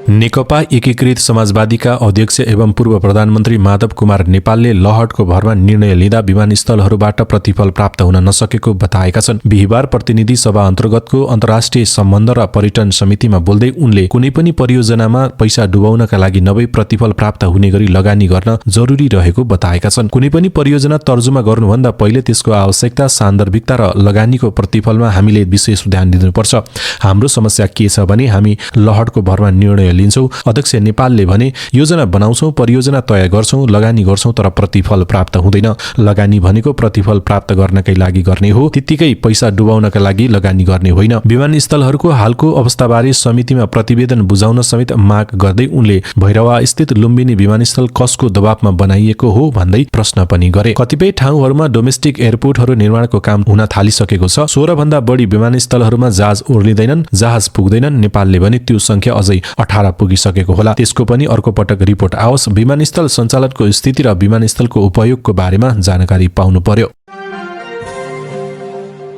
नेकपा एकीकृत समाजवादीका अध्यक्ष एवं पूर्व प्रधानमन्त्री माधव कुमार नेपालले लहटको भरमा निर्णय लिँदा विमानस्थलहरूबाट प्रतिफल प्राप्त हुन नसकेको बताएका छन्। बिहिबार प्रतिनिधि सभा अन्तर्गतको अन्तर्राष्ट्रिय सम्बन्ध र पर्यटन समितिमा बोल्दै उनले कुनै पनि परियोजनामा पैसा डुबाउनका लागि नभई प्रतिफल प्राप्त हुने गरी लगानी गर्न जरुरी रहेको बताएका छन्। कुनै पनि परियोजना तर्जुमा गर्नुभन्दा पहिले त्यसको आवश्यकता, सान्दर्भिकता र लगानीको प्रतिफलमा हामीले विशेष ध्यान दिनुपर्छ। हाम्रो समस्या के छ भने हामी लहटको भरमा निर्णय लिन्छौं। अध्यक्ष नेपालले भने योजना बनाउँछौं, परियोजना तय गर्छौं, लगानी गर्छौं, तर प्रतिफल प्राप्त हुँदैन। लगानी भनेको प्रतिफल प्राप्त गर्नकै लागि गर्ने हो, त्यत्तिकै पैसा डुबाउनका लागि लगानी गर्ने होइन। विमानस्थलहरूको हालको अवस्थाबारे समितिमा प्रतिवेदन बुझाउन समेत माग गर्दै उनले भैरवा स्थित लुम्बिनी विमानस्थल कसको दबावमा बनाइएको हो भन्दै प्रश्न पनि गरे। कतिपय ठाउँहरूमा डोमेस्टिक एयरपोर्टहरू निर्माणको काम हुन थालिसकेको छ। 16 भन्दा बढी विमानस्थलहरूमा जहाज उर्लिँदैनन्, जहाज पुग्दैनन्। नेपालले भने त्यो संख्या अझै 18 पुगिसकेको होला। त्यसको पनि अर्को पटक रिपोर्ट आओस्। विमानस्थल सञ्चालनको स्थिति र विमानस्थलको उपयोगको बारेमा जानकारी पाउनु पर्यो।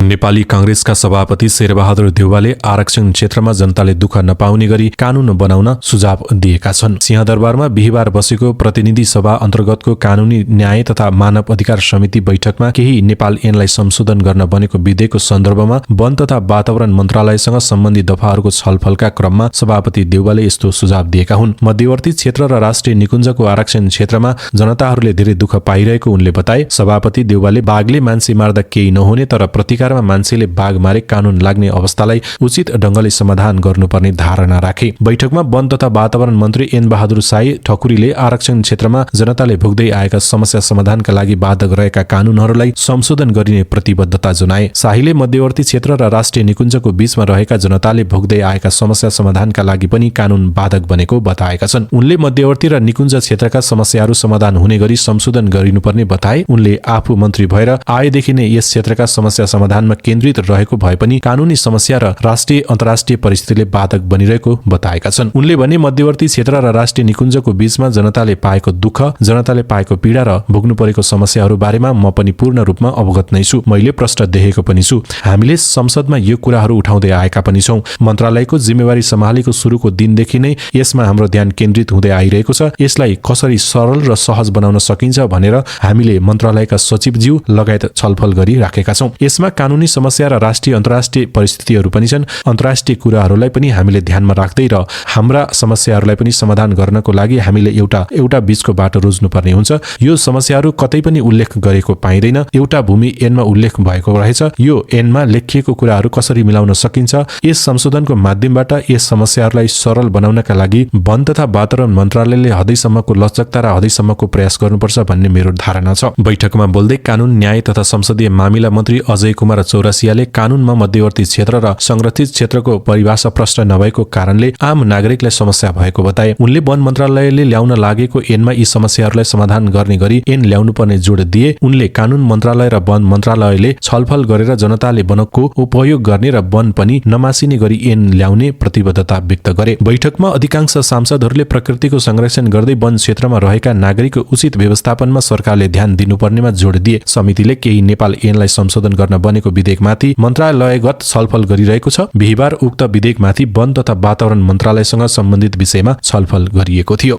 नेपाली कांग्रेसका सभापति शेरबहादुर देउवाले आरक्षण क्षेत्रमा जनताले दुःख नपाउने गरी कानून बनाउन सुझाव दिएका छन्। सिंहदरबारमा बिहिबार बसेको प्रतिनिधि सभा अन्तर्गतको कानूनी न्याय तथा मानव अधिकार समिति बैठकमा केही नेपाल ऐनलाई संशोधन गर्न बनेको विधेयकको सन्दर्भमा वन तथा वातावरण मन्त्रालयसँग सम्बन्धित दफाहरूको छलफलका क्रममा सभापति देउवाले यस्तो सुझाव दिएका हुन्। मध्यवर्ती क्षेत्र र राष्ट्रिय निकुञ्जको आरक्षण क्षेत्रमा जनताहरूले धेरै दुःख पाइरहेको उनले बताए। सभापति देउवाले बाघले मान्छे मार्दा केही नहुने तर प्रतिकारमा मान्छेले बाघ मारे कानून लाग्ने अवस्थालाई उचित ढंगले समाधान गर्नुपर्ने धारणा राखे। बैठकमा वन तथा वातावरण मन्त्री एन बहादुर साई ठकुरीले आरक्षण क्षेत्रमा जनताले भोग्दै आएका समस्या समाधानका लागि बाधक रहेका कानूनहरूलाई संशोधन गरिने प्रतिबद्धता जनाए। शाहीले मध्यवर्ती क्षेत्र र राष्ट्रिय निकुञ्जको बीचमा रहेका जनताले भोग्दै आएका समस्या समाधानका लागि पनि कानून बाधक बनेको बताएका छन्। उनले मध्यवर्ती र निकुञ्ज क्षेत्रका समस्याहरू समाधान हुने गरी संशोधन गरिनुपर्ने बताए। उनले आफू मन्त्री भएर आएदेखि नै यस क्षेत्रका समस्या समाधानमा केन्द्रित रहेको भए पनि कानूनी समस्या र राष्ट्रिय अन्तर्राष्ट्रिय परिस्थितिले बाधक बनिरहेको बताएका छन्। उनले भने मध्यवर्ती क्षेत्र र राष्ट्रिय निकुञ्जको बीचमा जनताले पाएको दुःख, जनताले पाएको पीडा र भोग्नु परेको समस्याहरू बारेमा म पनि पूर्ण रूपमा अवगत नै छु। मैले प्रश्न देखेको पनि छु। हामीले संसदमा यो कुराहरू उठाउँदै आएका पनि छौं। मन्त्रालयको जिम्मेवारी सम्हालेको सुरुको दिनदेखि नै यसमा हाम्रो ध्यान केन्द्रित हुँदै आइरहेको छ। यसलाई कसरी सरल र सहज बनाउन सकिन्छ भनेर हामीले मन्त्रालयका सचिवज्यू लगायत छलफल गरिराखेका छौं। यसमा कानूनी समस्या र राष्ट्रिय अन्तर्राष्ट्रिय परिस्थितिहरू पनि छन्। अन्तर्राष्ट्रिय कुराहरूलाई पनि हामीले ध्यानमा राख्दै र हाम्रा समस्याहरूलाई पनि समाधान गर्नको लागि हामीले एउटा बीचको बाटो रोज्नुपर्ने हुन्छ। यो समस्याहरू कतै पनि उल्लेख गरेको पाइँदैन। एउटा भूमि ऐनमा उल्लेख भएको रहेछ। यो ऐनमा लेखिएको कुराहरू कसरी मिलाउन सकिन्छ, यस संशोधनको माध्यमबाट यस समस्याहरूलाई सरल बनाउनका लागि वन तथा वातावरण मन्त्रालयले हदैसम्मको लचकता र हदैसम्मको प्रयास गर्नुपर्छ भन्ने मेरो धारणा छ। बैठकमा बोल्दै कानून न्याय तथा संसदीय मामिला मन्त्री अजय कुमार चौरसियाले कानूनमा मध्यवर्ती क्षेत्र र संरक्षित क्षेत्रको परिभाषा प्रष्ट नभएको कारणले आम नागरिकलाई समस्या भएको बताए। उनले वन मन्त्रालयले ल्याउन लागेको ऐनमा यी समस्याहरूलाई समाधान गर्ने गरी ऐन ल्याउनुपर्ने जोड दिए। उनले कानून मन्त्रालय र वन मन्त्रालयले छलफल गरेर जनताले वनको उपयोग गर्ने र वन पनि नमासिने गरी ऐन ल्याउने प्रतिबद्धता व्यक्त गरे। बैठकमा अधिकांश सांसदहरूले प्रकृतिको संरक्षण गर्दै वन क्षेत्रमा रहेका नागरिकको उचित व्यवस्थापनमा सरकारले ध्यान दिनुपर्नेमा जोड दिए। समितिले केही नेपाल ऐनलाई संशोधन गर्न बनेको विधेयकमाथि मन्त्रालयगत छलफल गरिरहेको छ। बिहिबार उक्त विधेयकमाथि वन तथा वातावरण मन्त्रालयसँग सम्बन्धित विषयमा छलफल गरिएको थियो।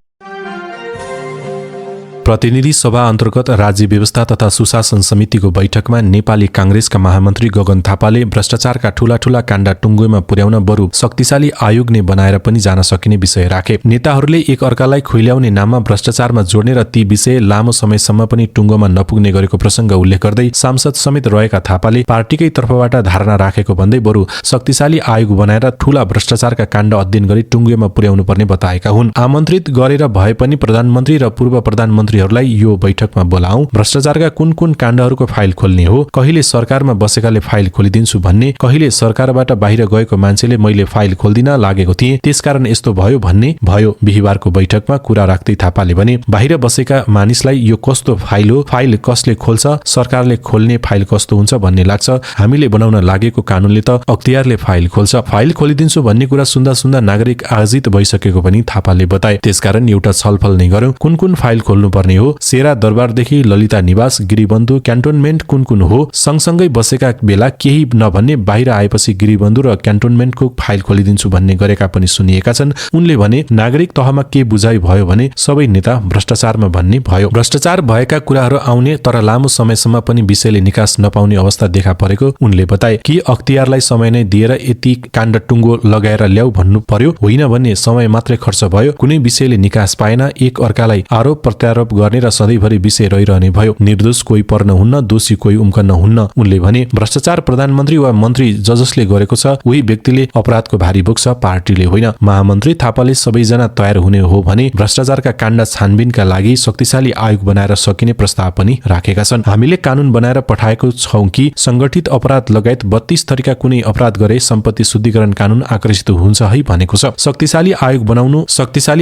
प्रतिनिधि सभा अन्तर्गत राज्य व्यवस्था तथा सुशासन समितिको बैठकमा नेपाली कांग्रेसका महामन्त्री गगन थापाले भ्रष्टाचारका ठूला काण्ड टुङ्गोमा पुर्याउन बरु शक्तिशाली आयोग नै बनाएर पनि जान सकिने विषय राखे। नेताहरूले एक अर्कालाई खुइल्याउने नाममा भ्रष्टाचारमा जोड्ने र ती विषय लामो समयसम्म पनि टुङ्गोमा नपुग्ने गरेको प्रसंग उल्लेख गर्दै सांसद समेत रहेका थापाले पार्टीकै तर्फबाट धारणा राखेको भन्दै बरु शक्तिशाली आयोग बनाएर ठूला भ्रष्टाचारका काण्ड अध्ययन गरी टुङ्गोमा पुर्याउनु पर्ने बताएका हुन्। आमन्त्रित गरेर भए पनि प्रधानमन्त्री र पूर्व प्रधानमन्त्री यो बैठकमा बोलाऊ। भ्रष्टाचारका कुन काण्डहरूको फाइल खोल्ने हो, कहिले सरकारमा बसेकाले फाइल खोलिदिन्छु भन्ने, कहिले सरकारबाट बाहिर गएको मान्छेले मैले फाइल खोल्दिन लागेको थिएँ त्यसकारण यस्तो भयो भन्ने भयो। बिहिबारको बैठकमा कुरा राख्दै थापाले भने बाहिर बसेका मानिसलाई यो कस्तो फाइल हो, फाइल कसले खोल्छ, सरकारले खोल्ने फाइल कस्तो हुन्छ भन्ने लाग्छ। हामीले बनाउन लागेको कानूनले त अख्तियारले फाइल खोल्छ। फाइल खोलिदिन्छु भन्ने कुरा सुन्दा नागरिक आजित भइसकेको पनि थापाले बताए। त्यसकारण एउटा छलफल नै गर्यौं कुन फाइल खोल्नु पर्ने हो, सेरा दरबारदेखि ललिता निवास, गिरिबन्धु, क्यान्टोनमेन्ट कुन कुन हो, सँगसँगै बसेका बेला केही नभन्ने बाहिर आएपछि गिरिबन्धु र क्यान्टोनमेन्टको फाइल खोलिदिन्छु भन्ने गरेका पनि सुनिएका छन्। उनले भने नागरिक तहमा के बुझाइ भयो भने सबै नेता भ्रष्टाचारमा भन्ने भयो। भ्रष्टाचार भएका कुराहरू आउने तर लामो समयसम्म पनि विषयले निकास नपाउने अवस्था देखा परेको उनले बताए। कि अख्तियारलाई समय नै दिएर यति काण्ड टुङ्गो लगाएर ल्याऊ भन्नु पर्यो? होइन भन्ने समय मात्रै खर्च भयो, कुनै विषयले निकास पाएन, एक अर्कालाई आरोप प्रत्यारोप गर्ने र सधैँभरि विषय रहिरहने भयो। निर्दोष कोही पर्न हुन्न, दोषी कोही उम्कन्न हुन्न। उनले भने भ्रष्टाचार प्रधानमन्त्री वा मन्त्री जसले गरेको छ उही व्यक्तिले अपराधको भारी बोक्छ, पार्टीले होइन। महामन्त्री थापाले सबैजना तयार हुने हो भने भ्रष्टाचारका काण्ड छानबिनका लागि शक्तिशाली आयोग बनाएर सकिने प्रस्ताव पनि राखेका छन्। हामीले कानून बनाएर पठाएको छौं कि संगठित अपराध लगायत 32 थरीका कुनै अपराध गरे सम्पत्ति शुद्धिकरण कानून आकर्षित हुन्छ है भनेको छ। शक्तिशाली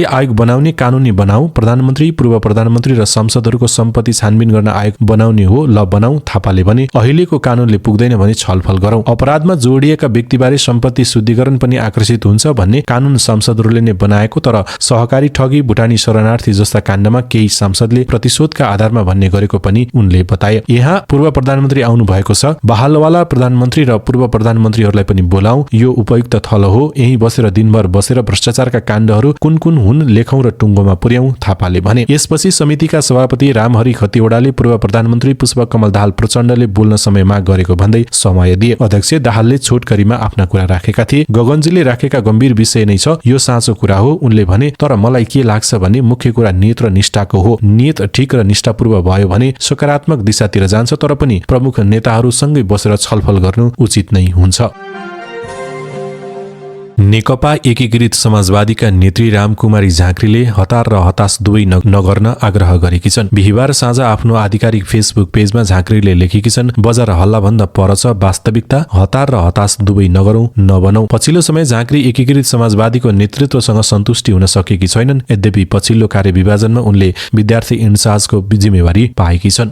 आयोग बनाउने कानूनी बनाऊ। प्रधानमन्त्री, पूर्व प्रधानमन्त्री र सांसदहरूको सम्पत्ति छानबिन गर्न आयोग बनाउने हो, ल बनाऊ। थापाले भने अहिलेको कानूनले पुग्दैन भने छलफल गरौं। अपराधमा जोडिएका व्यक्तिबारे सम्पत्ति शुद्धिकरण पनि आकर्षित हुन्छ भन्ने कानून सांसदहरूले नै बनाएको, तर सहकारी ठगी, भुटानी शरणार्थी जस्ता काण्डमा केही सांसदले प्रतिशोधका आधारमा भन्ने गरेको पनि उनले बताए। यहाँ पूर्व प्रधानमन्त्री आउनु भएको छ, बहालवाला प्रधानमन्त्री र पूर्व प्रधानमन्त्रीहरूलाई पनि बोलाऊ। यो उपयुक्त थलो हो, यही बसेर दिनभर बसेर भ्रष्टाचारका काण्डहरू कुन कुन हुन् लेखौं र टुङ्गोमा पुर्याउँ, थापाले भने। यसपछि समितिका सभापति रामहरि खतिवडाले पूर्व प्रधानमन्त्री पुष्पकमल दाहाल प्रचण्डले बोल्न समय माग गरेको भन्दै समय दिए। अध्यक्ष दाहालले छोटकरीमा आफ्ना कुरा राखेका थिए। गगनजीले राखेका गम्भीर विषय नै छ, यो साँचो कुरा हो उनले भने। तर मलाई के लाग्छ भने मुख्य कुरा नियत र निष्ठाको हो। नियत ठिक र निष्ठापूर्व भयो भने सकारात्मक दिशातिर जान्छ, तर पनि प्रमुख नेताहरूसँगै बसेर छलफल गर्नु उचित नै हुन्छ। नेकपा एकीकृत समाजवादीका नेत्री रामकुमारी झाँक्रीले हतार र हताश दुवै नगर्न आग्रह गरेकी छन्। बिहिबार साँझ आफ्नो आधिकारिक फेसबुक पेजमा झाँक्रीले लेखेकी छन्, बजार हल्लाभन्दा पर छ वास्तविकता, हतार र हताश दुवै नगरौं, नबनौं। पछिल्लो समय झाँक्री एकीकृत समाजवादीको नेतृत्वसँग सन्तुष्टि हुन सकेकी छैनन्। यद्यपि पछिल्लो कार्यविभाजनमा उनले विद्यार्थी इन्चार्जको जिम्मेवारी पाएकी छन्।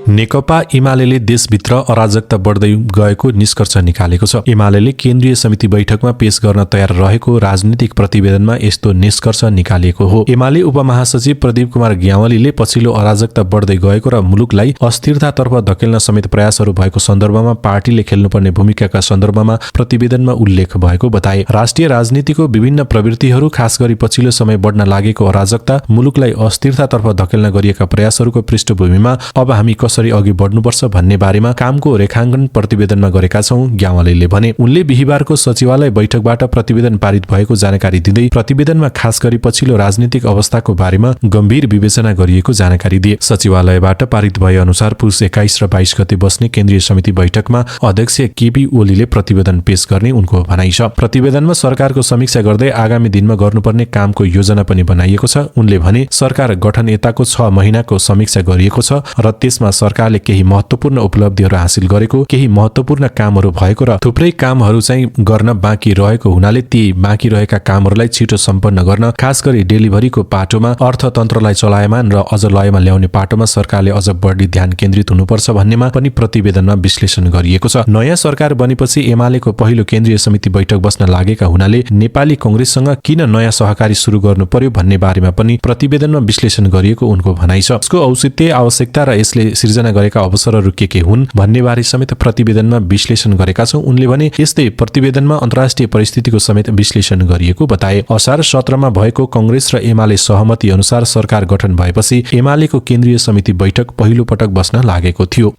नेकपा एमाले देशभित्र अराजकता बढ्दै गएको निष्कर्ष निकालेको छ। एमाले केन्द्रीय समिति बैठकमा पेश गर्न तयार रहेको राजनीतिक प्रतिवेदनमा यस्तो निष्कर्ष निकालिएको हो। एमाले उपमहासचिव प्रदीप कुमार ग्यावालीले पछिल्लो अराजकता बढ्दै गएको र मुलुकलाई अस्थिरतातर्फ धकेल्न समेत प्रयासहरू भएको सन्दर्भमा पार्टीले खेल्नुपर्ने भूमिकाका सन्दर्भमा प्रतिवेदनमा उल्लेख भएको बताए। राष्ट्रिय राजनीतिको विभिन्न प्रवृत्तिहरू, खास गरी पछिल्लो समय बढ्न लागेको अराजकता, मुलुकलाई अस्थिरतातर्फ धकेल्न गरिएका प्रयासहरूको पृष्ठभूमिमा अब हामी कसरी अघि बढ्नुपर्छ भन्ने बारेमा कामको रेखाङ्कन प्रतिवेदनमा गरेका छौं, ग्यावालीले भने। उनले बिहिबारको सचिवालय बैठकबाट प्रतिवेदन पारित भएको जानकारी दिँदै प्रतिवेदनमा खास गरी पछिल्लो राजनीतिक अवस्थाको बारेमा गम्भीर विवेचना गरिएको जानकारी दिए। सचिवालयबाट पारित भए अनुसार पुस 21 र 22 गते बस्ने केन्द्रीय समिति बैठकमा अध्यक्ष केपी ओलीले प्रतिवेदन पेश गर्ने उनको भनाइ छ। प्रतिवेदनमा सरकारको समीक्षा गर्दै आगामी दिनमा गर्नुपर्ने कामको योजना पनि बनाइएको छ। उनले भने सरकार गठन यताको 6 महिनाको समीक्षा गरिएको छ र त्यसमा सरकारले केही महत्त्वपूर्ण उपलब्धिहरू हासिल गरेको, केही महत्त्वपूर्ण कामहरू भएको र थुप्रै कामहरू चाहिँ गर्न बाँकी रहेको हुनाले ती बाँकी रहेका कामहरूलाई छिटो सम्पन्न गर्न, खास गरी डेलिभरीको पाटोमा, अर्थतन्त्रलाई चलायमान र अझ लयमा ल्याउने पाटोमा सरकारले अझ बढी ध्यान केन्द्रित हुनुपर्छ भन्नेमा पनि प्रतिवेदनमा विश्लेषण गरिएको छ। नयाँ सरकार बनेपछि एमालेको पहिलो केन्द्रीय समिति बैठक बस्न लागेका हुनाले नेपाली कांग्रेससँग किन नयाँ सहकारी सुरु गर्नु पर्यो भन्ने बारेमा पनि प्रतिवेदनमा विश्लेषण गरिएको उनको भनाइ छ। यसको औचित्य, आवश्यकता र यसले सिर्जना गरेका अवसरहरू के हुन् भन्ने बारे समेत प्रतिवेदनमा विश्लेषण गरेका छौं। उनले भने यस्तै प्रतिवेदनमा अन्तर्राष्ट्रिय परिस्थितिको समेत विश्लेषण गरिएको बताए। असार 17 मा भएको कांग्रेस र एमाले सहमति अनुसार सरकार गठन भएपछि एमालेको केन्द्रीय समिति बैठक पहिलो पटक बस्न लागेको थियो।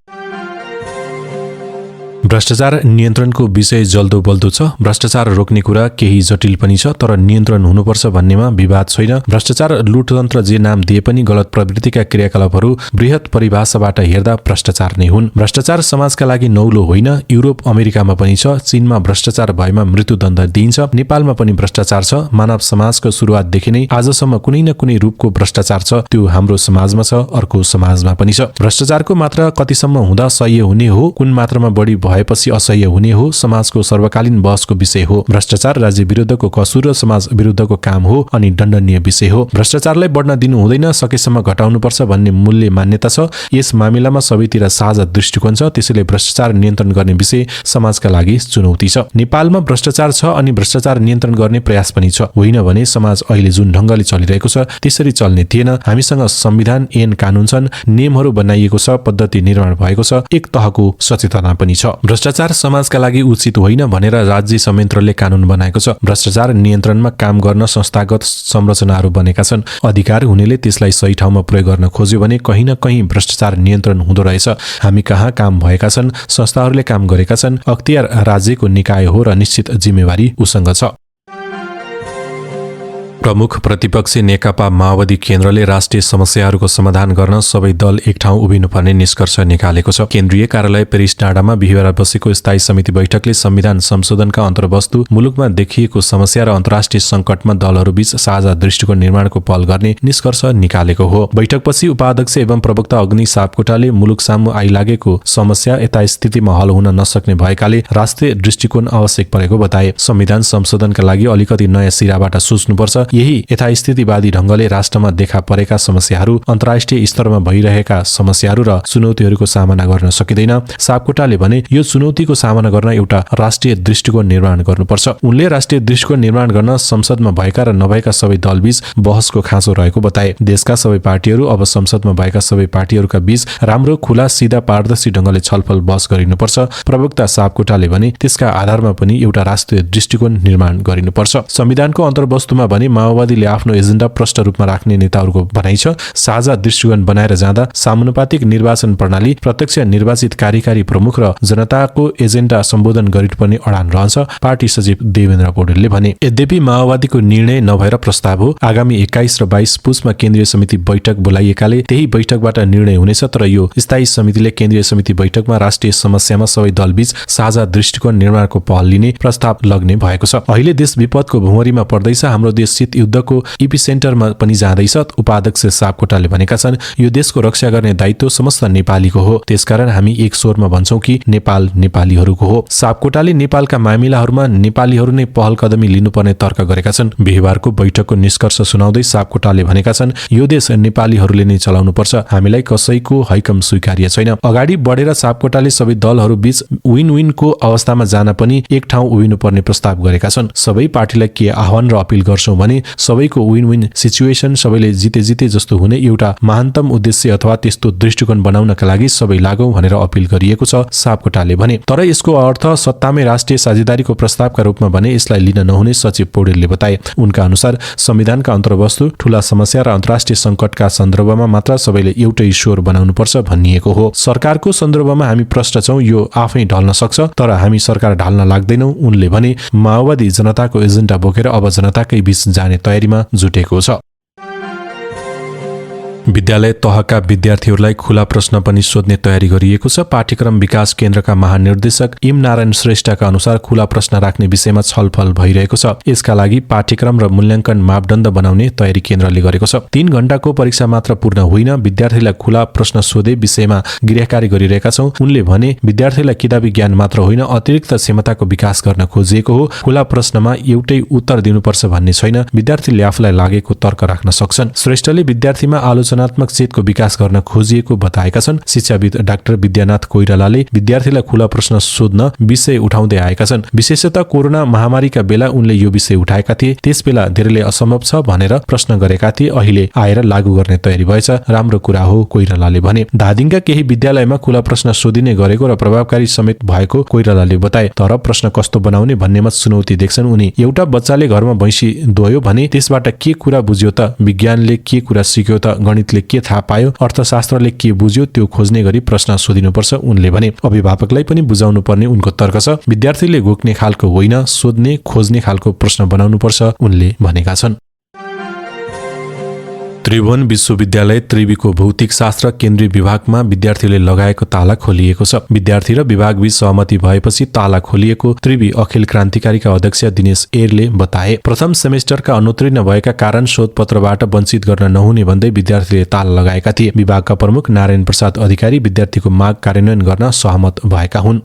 भ्रष्टाचार नियन्त्रणको विषय जल्दो बल्दो छ। भ्रष्टाचार रोक्ने कुरा केही जटिल पनि छ, तर नियन्त्रण हुनुपर्छ भन्नेमा विवाद छैन। भ्रष्टाचार लुटतन्त्र जे नाम दिए पनि गलत प्रवृत्तिका क्रियाकलापहरू बृहत परिभाषाबाट हेर्दा भ्रष्टाचार नै हुन्। भ्रष्टाचार समाजका लागि नौलो होइन। युरोप, अमेरिकामा पनि छ। चीनमा भ्रष्टाचार भएमा मृत्युदण्ड दिइन्छ। नेपालमा पनि भ्रष्टाचार छ। मानव समाजको सुरुवातदेखि नै आजसम्म कुनै न कुनै रूपको भ्रष्टाचार छ। त्यो हाम्रो समाजमा छ, अर्को समाजमा पनि छ। भ्रष्टाचारको मात्रा कतिसम्म हुँदा सह्य हुने हो, कुन मात्रामा बढी भएपछि असह्य हुने हो, समाजको सर्वकालीन बहसको विषय हो। भ्रष्टाचार राज्य विरुद्धको कसुर र समाज विरुद्धको काम हो अनि दण्डनीय विषय हो। भ्रष्टाचारलाई बढ्न दिनु हुँदैन, सकेसम्म घटाउनुपर्छ भन्ने मूल्य मान्यता छ। यस मामिलामा सबैतिर साझा दृष्टिकोण छ। त्यसैले भ्रष्टाचार नियन्त्रण गर्ने विषय समाजका लागि चुनौती छ। नेपालमा भ्रष्टाचार छ अनि भ्रष्टाचार नियन्त्रण गर्ने प्रयास पनि छ। होइन भने समाज अहिले जुन ढंगले चलिरहेको छ त्यसरी चल्ने थिएन। हामीसँग संविधान ऐन कानून छन्, नियमहरू बनाइएको छ, पद्धति निर्माण भएको छ, एक तहको सचेतना पनि छ। भ्रष्टाचार समाजका लागि उचित होइन भनेर राज्य संयन्त्रले कानून बनाएको छ। भ्रष्टाचार नियन्त्रणमा काम गर्न संस्थागत संरचनाहरू बनेका छन्। अधिकार हुनेले त्यसलाई सही ठाउँमा प्रयोग गर्न खोज्यो भने कहीँ न कहीँ भ्रष्टाचार नियन्त्रण हुँदो रहेछ। हामी कहाँ काम भएका छन्, संस्थाहरूले काम गरेका छन्। अख्तियार राज्यको निकाय हो र निश्चित जिम्मेवारी उसँग छ। प्रमुख प्रतिपक्षी नेकपा माओवादी केन्द्रले राष्ट्रिय समस्याहरूको समाधान गर्न सबै दल एक ठाउँ उभिनुपर्ने निष्कर्ष निकालेको छ। केन्द्रीय कार्यालय पेरिस डाँडामा बिहिबार बसेको स्थायी समिति बैठकले संविधान संशोधनका अन्तर्वस्तु, मुलुकमा देखिएको समस्या र अन्तर्राष्ट्रिय संकटमा दलहरूबीच साझा दृष्टिकोण निर्माणको पहल गर्ने निष्कर्ष निकालेको हो। बैठकपछि उपाध्यक्ष एवं प्रवक्ता अग्नि सापकोटाले मुलुक सामु आइलागेको समस्या यथास्थितिमा हल हुन नसक्ने भएकाले राष्ट्रिय दृष्टिकोण आवश्यक परेको बताए। संविधान संशोधनका लागि अलिकति नयाँ सिराबाट सोच्नुपर्छ। यही यथास्थितिवादी ढंगले राष्ट्रमा देखा परेका समस्याहरू, अन्तर्राष्ट्रिय स्तरमा भइरहेका समस्याहरू र चुनौतीहरूको सामना गर्न सकिँदैन। सापकोटाले भने यो चुनौतीको सामना गर्न एउटा राष्ट्रिय दृष्टिकोण निर्माण गर्नुपर्छ। उनले राष्ट्रिय दृष्टिकोण निर्माण गर्न संसदमा भएका र नभएका सबै दलबीच बहसको खाँचो रहेको बताए। देशका सबै पार्टीहरू अब संसदमा भएका सबै पार्टीहरूका बीच राम्रो, खुला, सिधा, पारदर्शी ढंगले छलफल बहस गरिनुपर्छ। प्रवक्ता सापकोटाले भने त्यसका आधारमा पनि एउटा राष्ट्रिय दृष्टिकोण निर्माण गरिनुपर्छ। संविधानको अन्तर्वस्तुमा भने माओवादीले आफ्नो एजेन्डा प्रष्ट रूपमा राख्ने नेताहरूको भनाइ छ। साझा दृष्टिकोण बनाएर जाँदा समानुपातिक निर्वाचन प्रणाली, प्रत्यक्ष निर्वाचित कार्यकारी प्रमुख र जनताको एजेन्डा सम्बोधन गरिनुपर्ने अडान रहन्छ, पार्टी सचिव देवेन्द्र पौडेलले भने। यद्यपि माओवादीको निर्णय नभएर प्रस्ताव हो। आगामी 21 र 22 पुसमा केन्द्रीय समिति बैठक बोलाइएकाले त्यही बैठकबाट निर्णय हुनेछ। तर यो स्थायी समितिले केन्द्रीय समिति बैठकमा राष्ट्रिय समस्यामा सबै दलबीच साझा दृष्टिकोण निर्माणको पहल लिने प्रस्ताव लग्ने भएको छ। अहिले देश विपदको भुमरीमा पर्दैछ। हाम्रो देश शीत युद्धको इपिसेन्टरमा पनि जाँदैछ। उपाध्यक्ष सापकोटाले भनेका छन्, यो देशको रक्षा गर्ने दायित्व समस्त नेपालीको हो। त्यसकारण हामी एक स्वरमा भन्छौं कि नेपाल नेपालीहरूको हो। सापकोटाले नेपालका मामिलाहरूमा नेपालीहरू नै पहल कदमी लिनुपर्ने तर्क गरेका छन्। बिहिबारको बैठकको निष्कर्ष सुनाउँदै सापकोटाले भनेका छन्, यो देश नेपालीहरूले नै चलाउनुपर्छ। हामीलाई कसैको हैकम स्वीकार्य छैन। अगाडि बढेर सापकोटाले सबै दलहरू बीच विन विनको अवस्थामा जान पनि एक ठाउँ उभिनुपर्ने प्रस्ताव गरेका छन्। सबै पार्टीलाई के आह्वान र अपील गर्छौं भने सबैको विन विन सिचुएसन, सबैले जिते जिते जस्तो हुने एउटा महानतम उद्देश्य अथवा त्यस्तो दृष्टिकोण बनाउनका लागि सबै लागौं भनेर अपील गरिएको छ, सापकोटाले भने। तर यसको अर्थ सत्तामै राष्ट्रिय साझेदारीको प्रस्तावका रूपमा भने यसलाई लिन नहुने सचिव पौडेलले बताए। उनका अनुसार संविधानका अन्तर्वस्तु, ठूला समस्या र अन्तर्राष्ट्रिय संकटका सन्दर्भमा मात्र सबैले एउटै स्वर बनाउनुपर्छ भनिएको हो। सरकारको सन्दर्भमा हामी प्रष्ट छौं, यो आफै ढल्न सक्छ, तर हामी सरकार ढाल्न लाग्दैनौं। उनले भने माओवादी जनताको एजेन्डा बोकेर अब जनताकै बीच जाने तयारीमा जुटेको छ। विद्यालय तहका विद्यार्थीहरूलाई खुला प्रश्न पनि सोध्ने तयारी गरिएको छ। पाठ्यक्रम विकास केन्द्रका महानिर्देशक इम नारायण श्रेष्ठका अनुसार खुला प्रश्न राख्ने विषयमा छलफल भइरहेको छ। यसका लागि पाठ्यक्रम र मूल्याङ्कन मापदण्ड बनाउने तयारी केन्द्रले गरेको छ। 3 घण्टाको परीक्षा मात्र पूर्ण होइन, विद्यार्थीलाई खुला प्रश्न सोधे विषयमा गृहकार्य गरिरहेका छौं। उनले भने विद्यार्थीलाई किताबी ज्ञान मात्र होइन, अतिरिक्त क्षमताको विकास गर्न खोजिएको हो। खुला प्रश्नमा एउटै उत्तर दिनुपर्छ भन्ने छैन। विद्यार्थीले आफूलाई लागेको तर्क राख्न सक्छन्। श्रेष्ठले विद्यार्थीमा आलोचनात्मक चेतको विकास गर्न खोजिएको बताएका छन्। शिक्षाविद डाक्टर विद्यानाथ कोइरालाले विद्यार्थीलाई खुला प्रश्न सोध्न विषय उठाउँदै आएका छन्। विशेषतः कोरोना महामारीका बेला उनले यो विषय उठाएका थिए। त्यसबेला धेरैले असम्भव छ भनेर प्रश्न गरेका थिए। अहिले आएर लागू गर्ने तयारी भएछ, राम्रो कुरा हो, कोइरालाले भने। धादिङका केही विद्यालयमा खुला प्रश्न सोधिने गरेको र प्रभावकारी समेत भएको कोइरालाले बताए। तर प्रश्न कस्तो बनाउने भन्नेमा चुनौती देख्छन् उनी। एउटा बच्चाले घरमा भैँसी दोयो भने त्यसबाट के कुरा बुझ्यो त, विज्ञानले के कुरा सिक्यो त, गणितले के थाहा पायो, अर्थशास्त्रले के बुझ्यो, त्यो खोज्ने गरी प्रश्न सोधिनुपर्छ उनले भने। अभिभावकलाई पनि बुझाउनु पर्ने उनको तर्क छ। विद्यार्थीले घोक्ने खालको होइन, सोध्ने खोज्ने खालको प्रश्न बनाउनुपर्छ उनले भनेका छन्। त्रिभुवन विश्वविद्यालय त्रिवीको भौतिक शास्त्र केन्द्रीय विभागमा विद्यार्थीले लगाएको ताला खोलिएको छ। विद्यार्थी र विभागबीच सहमति भएपछि ताला खोलिएको त्रिवी अखिल क्रान्तिकारीका अध्यक्ष दिनेश एरले बताए। प्रथम सेमेस्टरका अनुत्तीर्ण भएका कारण शोधपत्रबाट वञ्चित गर्न नहुने भन्दै विद्यार्थीले ताला लगाएका थिए। विभागका प्रमुख नारायण प्रसाद अधिकारी विद्यार्थीको माग कार्यान्वयन गर्न सहमत भएका हुन्।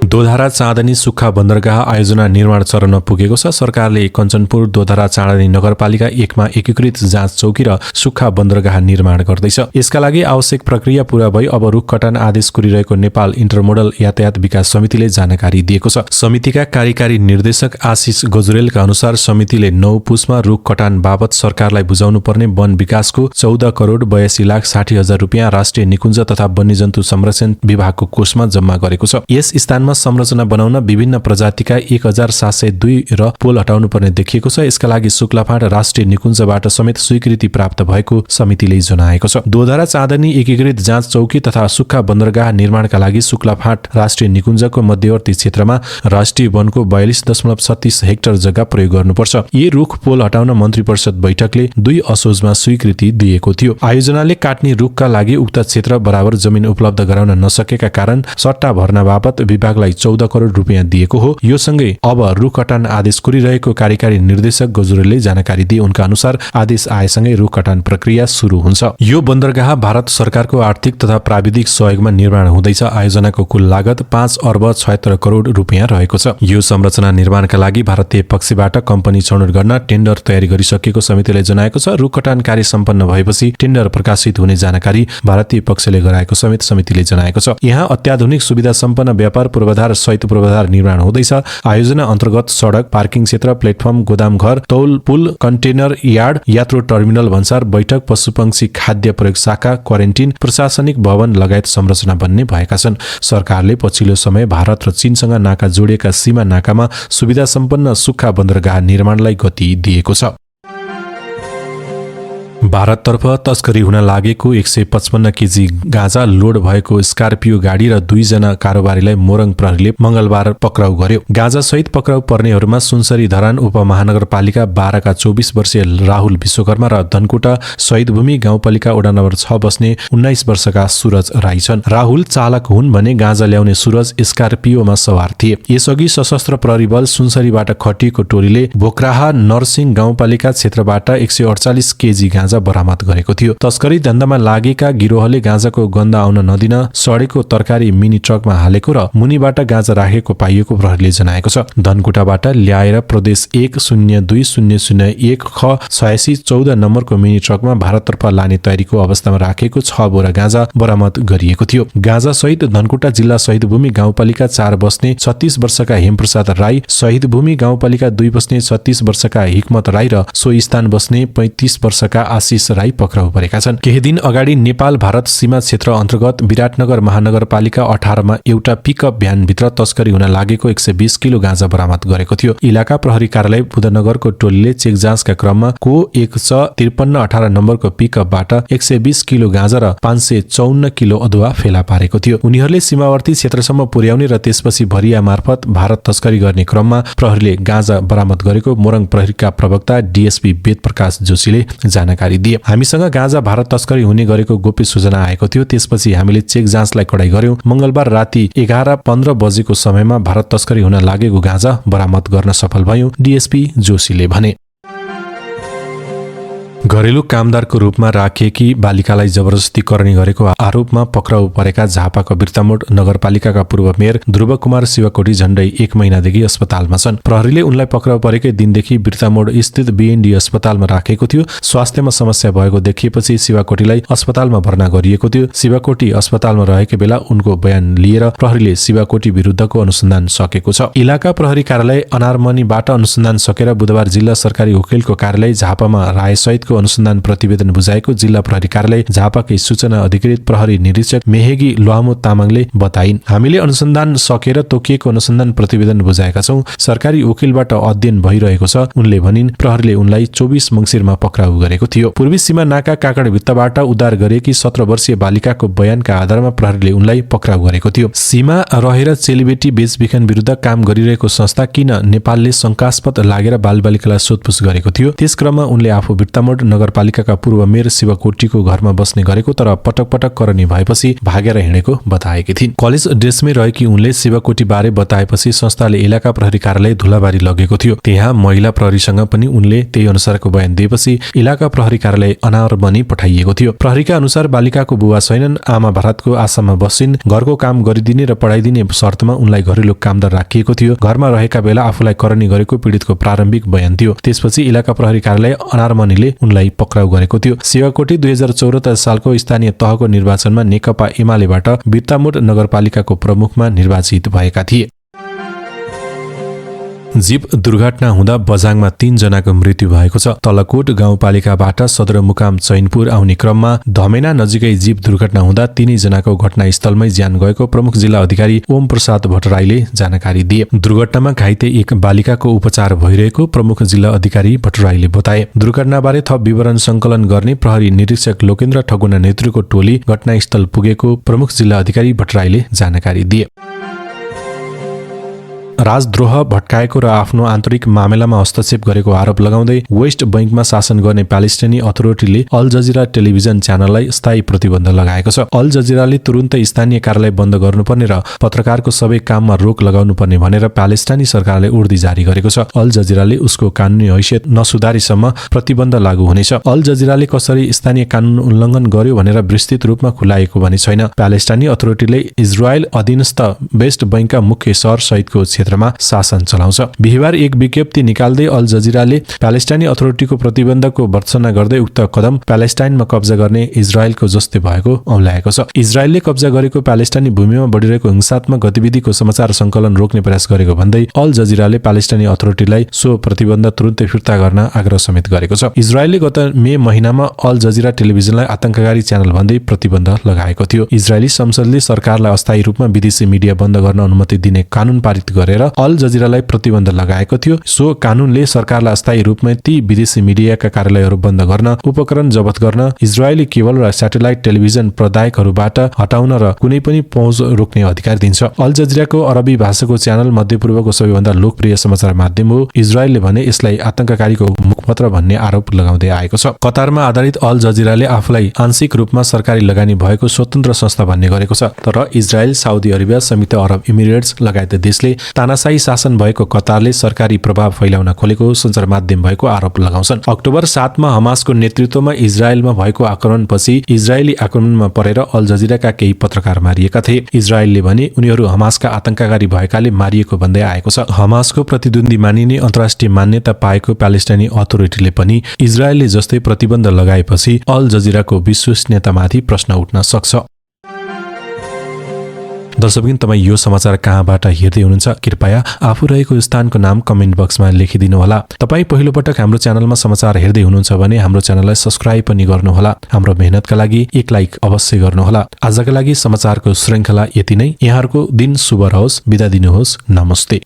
दोधारा चाँदनी सुक्खा बन्दरगाह आयोजना निर्माण चरणमा पुगेको छ। सरकारले कञ्चनपुर दोधारा चाँदनी नगरपालिका 1 मा एकीकृत जाँच चौकी र सुक्खा बन्दरगाह निर्माण गर्दैछ। यसका लागि आवश्यक प्रक्रिया पूरा भई अब रुख कटान आदेश कुरिरहेको नेपाल इन्टरमोडल यातायात विकास समितिले जानकारी दिएको छ। समितिका कार्यकारी निर्देशक आशिष गजुरेलका अनुसार समितिले 9 पुसमा रुख कटान बाबत सरकारलाई बुझाउनु पर्ने वन विकासको 14 करोड 82 लाख 60 हजार रुपियाँ राष्ट्रिय निकुञ्ज तथा वन्यजन्तु संरक्षण विभागको कोषमा जम्मा गरेको छ। यस स्थानमा संरचना बनाउन विभिन्न प्रजातिका 1702 र पोल हटाउनु पर्ने देखिएको छ। यसका लागि शुक्लाफाँट राष्ट्रिय निकुञ्जबाट समेत स्वीकृति प्राप्त भएको समितिले जनाएको छ। दोधारा चाँदनी एकीकृत जाँच चौकी तथा सुक्खा बन्दरगाह निर्माणका लागि शुक्लाफाँट राष्ट्रिय निकुञ्जको मध्यवर्ती क्षेत्रमा राष्ट्रिय वनको 42.36 हेक्टर जग्गा प्रयोग गर्नुपर्छ। यी रुख पोल हटाउन मन्त्री परिषद बैठकले 2 असोजमा स्वीकृति दिएको थियो। आयोजनाले काट्ने रुखका लागि उक्त क्षेत्र बराबर जमिन उपलब्ध गराउन नसकेका कारण सट्टा भर्ना बापत विभागलाई 14 करोड रुपियाँ दिएको हो। यो सँगै अब रुख कटान आदेश कुरिरहेको कार्यकारी निर्देशक गजुरेलले जानकारी दिए। उनका अनुसार आदेश आएसँगै रुख कटान प्रक्रिया सुरु हुन्छ। यो बन्दरगाह भारत सरकारको आर्थिक तथा प्राविधिक सहयोगमा निर्माण हुँदैछ। आयोजनाको कुल लागत 5 अर्ब 76 करोड रुपियाँ रहेको छ। यो संरचना निर्माणका लागि भारतीय पक्षबाट कम्पनी छनौट गर्न टेन्डर तयारी गरिसकेको समितिले जनाएको छ। रुख कटान कार्य सम्पन्न भएपछि टेन्डर प्रकाशित हुने जानकारी भारतीय पक्षले गराएको समेत समितिले जनाएको छ। यहाँ अत्याधुनिक सुविधा सम्पन्न व्यापार पूर्वाधार सहित पूर्वाधार निर्माण हुँदैछ। आयोजना अन्तर्गत सडक, पार्किङ क्षेत्र, प्लेटफर्म, गोदाम घर, तौल पुल, कन्टेनर यार्ड, यात्रु टर्मिनल, भन्सार, बैठक, पशुपक्षी खाद्य प्रयोग शाखा, क्वारेन्टिन, प्रशासनिक भवन लगायत संरचना बन्ने भएका छन्। सरकारले पछिल्लो समय भारत र चीनसँग नाका जोडिएका सीमा नाकामा सुविधा सम्पन्न सुक्खा बन्दरगाह निर्माणलाई गति दिएको छ। भारततर्फ तस्करी हुन लागेको 155 केजी गाँजा लोड भएको स्कर्पियो गाडी र 2 जना कारोबारीलाई मोरङ प्रहरीले मंगलबार पक्राउ गर्यो। गाँजा सहित पक्राउ पर्नेहरूमा सुनसरी धरान उपमहानगरपालिका 12 का 24 वर्षीय राहुल विश्वकर्मा र धनकुटा शहीदभूमि गाउँपालिका वडा नम्बर 6 बस्ने 19 वर्षका सूरज राई छन्। राहुल चालक हुन् भने गाँजा ल्याउने सूरज स्कर्पियोमा सवार थिए। यसअघि सशस्त्र प्रहरी बल सुनसरीबाट खटिएको टोलीले बोक्राहा नरसिंह गाउँपालिका क्षेत्रबाट 148 केजी गाँजा बरामद गरेको थियो। तस्करी धन्दामा लागेका गिरोहले गाँजाको गन्ध आउन नदिन सडेको तरकारी मिनी ट्रकमा हालेको र मुनिबाट गाँजा राखेको पाइएको प्रहरीले जनाएको छ। धनकुटाबाट ल्याएर प्रदेश 1020001 ख 8614 नम्बरको मिनी ट्रकमा भारततर्फ लाने तयारीको अवस्थामा राखेको 6 बोरा गाँजा बरामद गरिएको थियो। गाँजा सहित धनकुटा जिल्ला शहीदभूमि गाउँपालिका 4 बस्ने 36 वर्षका हेमप्रसाद राई, शहीदभूमि गाउँपालिका 2 बस्ने 36 वर्षका हिक्मत राई र सो स्थान बस्ने 35 वर्षका आशिष राई पक्राउ परेका छन्। केही दिन अगाडि नेपाल भारत सीमा क्षेत्र अन्तर्गत विराटनगर महानगरपालिका 18 मा एउटा पिकअप भ्यानभित्र तस्करी हुन लागेको 120 किलो गाँजा बरामद गरेको थियो। इलाका प्रहरी कार्यालय बुधनगरको टोलीले चेक जाँचका क्रममा को 15318 नम्बरको पिकअपबाट 120 किलो गाँजा र 554 किलो अदुवा फेला पारेको थियो। उनीहरूले सीमावर्ती क्षेत्रसम्म पुर्याउने र त्यसपछि भरिया मार्फत भारत तस्करी गर्ने क्रममा प्रहरीले गाँजा बरामद गरेको मोरङ प्रहरीका प्रवक्ता डीएसपी वेद प्रकाश जोशीले जानकारी दिए। हामीसँग गाँजा भारत तस्करी हुने गरेको गोप्य सूचना आएको थियो। त्यसपछि हामीले चेक जाँचलाई कडाई गर्यौं। मंगलबार राति 11:15 बजेको समयमा भारत तस्करी हुन लागेको गाँजा बरामद गर्न सफल भयौं, डीएसपी जोशीले भने। घरेलु कामदारको रूपमा राखिएकी बालिकालाई जबरजस्ती करणी गरेको आरोपमा पक्राउ परेका झापाको बिर्तामोड नगरपालिकाका पूर्व मेयर ध्रुव कुमार शिवकोटी झण्डै 1 महिनादेखि अस्पतालमा छन्। प्रहरीले उनलाई पक्राउ परेकै दिनदेखि बिर्तामोड स्थित बीएनडी अस्पतालमा राखेको थियो। स्वास्थ्यमा समस्या भएको देखिएपछि शिवकोटीलाई अस्पतालमा भर्ना गरिएको थियो। शिवकोटी अस्पतालमा रहेको बेला उनको बयान लिएर प्रहरीले शिवकोटी विरुद्धको अनुसन्धान सकेको छ। इलाका प्रहरी कार्यालय अनारमनीबाट अनुसन्धान सकेर बुधबार जिल्ला सरकारी वकिलको कार्यालय झापामा रायसहितको अनुसन्धान प्रतिवेदन बुझाएको जिल्ला प्रहरी कार्यालय झापाकै सूचना अधिकृत प्रहरी निरीक्षक मेहेगी लामो तामाङले बताइन्। हामीले अनुसन्धान सकेर तोकिएको अनुसन्धान प्रतिवेदन बुझाएका छौं। सरकारी वकिलबाट अध्ययन भइरहेको छ, उनले भनिन्। प्रहरीले उनलाई 24 मङ्सिरमा पक्राउ गरेको थियो। पूर्वी सीमा नाका काकडभित्तबाट उद्धार गरेकी 17 वर्षीय बालिकाको बयानका आधारमा प्रहरीले उनलाई पक्राउ गरेको थियो। सीमा रहेर चेलीबेटी बेचबिखन विरुद्ध काम गरिरहेको संस्था किन नेपालले शंकास्पद लागेर बालबालिकालाई सोधपुछ गरेको थियो। त्यस क्रममा उनले आफू बिर्तामोड नगरपालिकाका पूर्व मेयर शिवकोटीको घरमा बस्ने गरेको तर पटक पटक करनी भएपछि भागेर हिँडेको बताएकी थिइन्। कलेज ड्रेसमै रहेकी उनले शिवकोटी बारे बताएपछि संस्थाले इलाका प्रहरी कार्यालय धुलाबारी लगेको थियो। त्यहाँ महिला प्रहरीसँग पनि उनले त्यही अनुसारको बयान दिएपछि इलाका प्रहरी कार्यालय अनावर बनी पठाइएको थियो। प्रहरीका अनुसार बालिकाको बुबा छैनन्, आमा भारतको आसाममा बसिन्, घरको काम गरिदिने र पढाइदिने शर्तमा उनलाई घरेलु कामदार राखिएको थियो। घरमा रहेका बेला आफूलाई करनी गरेको पीडितको प्रारम्भिक बयान थियो। त्यसपछि इलाका प्रहरी कार्यालय अनारमणीले उनलाई पक्राउ गरेको थियो। शिवकोटी 2074 सालको स्थानीय तहको निर्वाचनमा नेकपा एमालेबाट बिर्तामोड नगरपालिकाको प्रमुखमा निर्वाचित भएका थिए। जीप दुर्घटना हुँदा बझाङमा 3 जनाको मृत्यु भएको छ। तलकोट गाउँपालिकाबाट सदरमुकाम चैनपुर आउने क्रममा धमेना नजिकै जीप दुर्घटना हुँदा 3 जनाको घटनास्थलमै ज्यान गएको प्रमुख जिल्ला अधिकारी ओम प्रसाद भट्टराईले जानकारी दिए। दुर्घटनामा घाइते एक बालिकाको उपचार भइरहेको प्रमुख जिल्ला अधिकारी भट्टराईले बताए। दुर्घटनाबारे थप विवरण संकलन गर्ने प्रहरी निरीक्षक लोकेन्द्र ठगुना नेतृत्वको टोली घटनास्थल पुगेको प्रमुख जिल्ला अधिकारी भट्टराईले जानकारी दिए। राजद्रोह भट्काएको र आफ्नो आन्तरिक मामिलामा हस्तक्षेप गरेको आरोप लगाउँदै वेस्ट बैंकमा शासन गर्ने प्यालेस्टाइनी अथोरिटीले अल जजिरा टेलिभिजन च्यानललाई स्थायी प्रतिबन्ध लगाएको छ। अल जजिराले तुरुन्तै स्थानीय कार्यालय बन्द गर्नुपर्ने र पत्रकारको सबै काममा रोक लगाउनुपर्ने भनेर प्यालेस्टाइनी सरकारले उर्दी जारी गरेको छ। अल जजिराले उसको कानुनी हैसियत नसुधारीसम्म प्रतिबन्ध लागू हुनेछ। अल जजिराले कसरी स्थानीय कानुन उल्लङ्घन गर्यो भनेर विस्तृत रूपमा खुलाएको भने छैन। प्यालेस्टाइनी अथोरिटीले इजरायल अधीनस्थ वेस्ट बैंकका मुख्य शहर सहितको क्षेत्रमा शासन चलाउँछ। बिहिबार एक विज्ञप्ति निकाल्दै अल जजिराले प्यालेस्टाइनी अथोरिटीको प्रतिबन्धको भर्त्सना गर्दै उक्त कदम प्यालेस्टाइनमा कब्जा गर्ने इजरायलको जस्तै भएको औँल्याएको छ। इजरायलले कब्जा गरेको प्यालेस्टाइनी भूमिमा बढिरहेको हिंसात्मक गतिविधिको समाचार संकलन रोक्ने प्रयास गरेको भन्दै अल जजिराले प्यालेस्टाइनी अथोरिटीलाई सो प्रतिबन्ध तुरुन्तै फिर्ता गर्न आग्रह समेत गरेको छ। इजरायलले गत मे महिनामा अल जजिरा टेलिभिजनलाई आतंककारी च्यानल भन्दै प्रतिबन्ध लगाएको थियो। इजरायली संसदले सरकारलाई अस्थायी रूपमा विदेशी मिडिया बन्द गर्न अनुमति दिने कानून पारित गरेर अल जजिरालाई प्रतिबन्ध लगाएको थियो। सो कानूनले सरकारलाई अस्थायी रूपमा ती विदेशी मिडियाका कार्यालयहरू बन्द गर्न, उपकरण जफत गर्न, इजरायली केबल र स्याटेलाइट टेलिभिजन प्रदायकहरूबाट हटाउन र कुनै पनि पहुँच रोक्ने अधिकार दिन्छ। अल जजिराको अरबी भाषाको च्यानल मध्यपूर्वको सबैभन्दा लोकप्रिय समाचार माध्यम हो। इजरायलले भने यसलाई आतंककारीको मुखपत्र भन्ने आरोप लगाउँदै आएको छ। कतारमा आधारित अल जजिराले आफूलाई आंशिक रूपमा सरकारी लगानी भएको स्वतन्त्र संस्था भन्ने गरेको छ। तर इजरायल, साउदी अरेबिया, संयुक्त अरब इमिरेट्स लगायत देशले तानाशाही शासन भएको कतारले सरकारी प्रभाव फैलाउन खोलेको सञ्चार माध्यम भएको आरोप लगाउँछन्। अक्टोबर 7 मा हमासको नेतृत्वमा इजरायलमा भएको आक्रमणपछि इजरायली आक्रमणमा परेर अल जजिराका केही पत्रकार मारिएका थिए। इजरायलले भने उनीहरू हमासका आतंककारी भएकाले मारिएको भन्दै आएको छ। हमासको प्रतिद्वन्दी मानिने अन्तर्राष्ट्रिय मान्यता पाएको प्यालेस्टाइनी अथोरिटीले पनि इजरायलले जस्तै प्रतिबन्ध लगाएपछि अल जजिराको विश्वसनीयतामाथि प्रश्न उठ्न सक्छ। दर्शकबिन, तपाईँ यो समाचार कहाँबाट हेर्दै हुनुहुन्छ? कृपया आफू रहेको स्थानको नाम कमेन्ट बक्समा लेखिदिनुहोला। तपाईँ पहिलोपटक हाम्रो च्यानलमा समाचार हेर्दै हुनुहुन्छ भने हाम्रो च्यानललाई सब्स्क्राइब पनि गर्नुहोला। हाम्रो मेहनतका लागि एक लाइक अवश्य गर्नुहोला। आजका लागि समाचारको श्रृङ्खला यति नै। यहाँहरूको दिन शुभ रहोस्। बिदा दिनुहोस्। नमस्ते।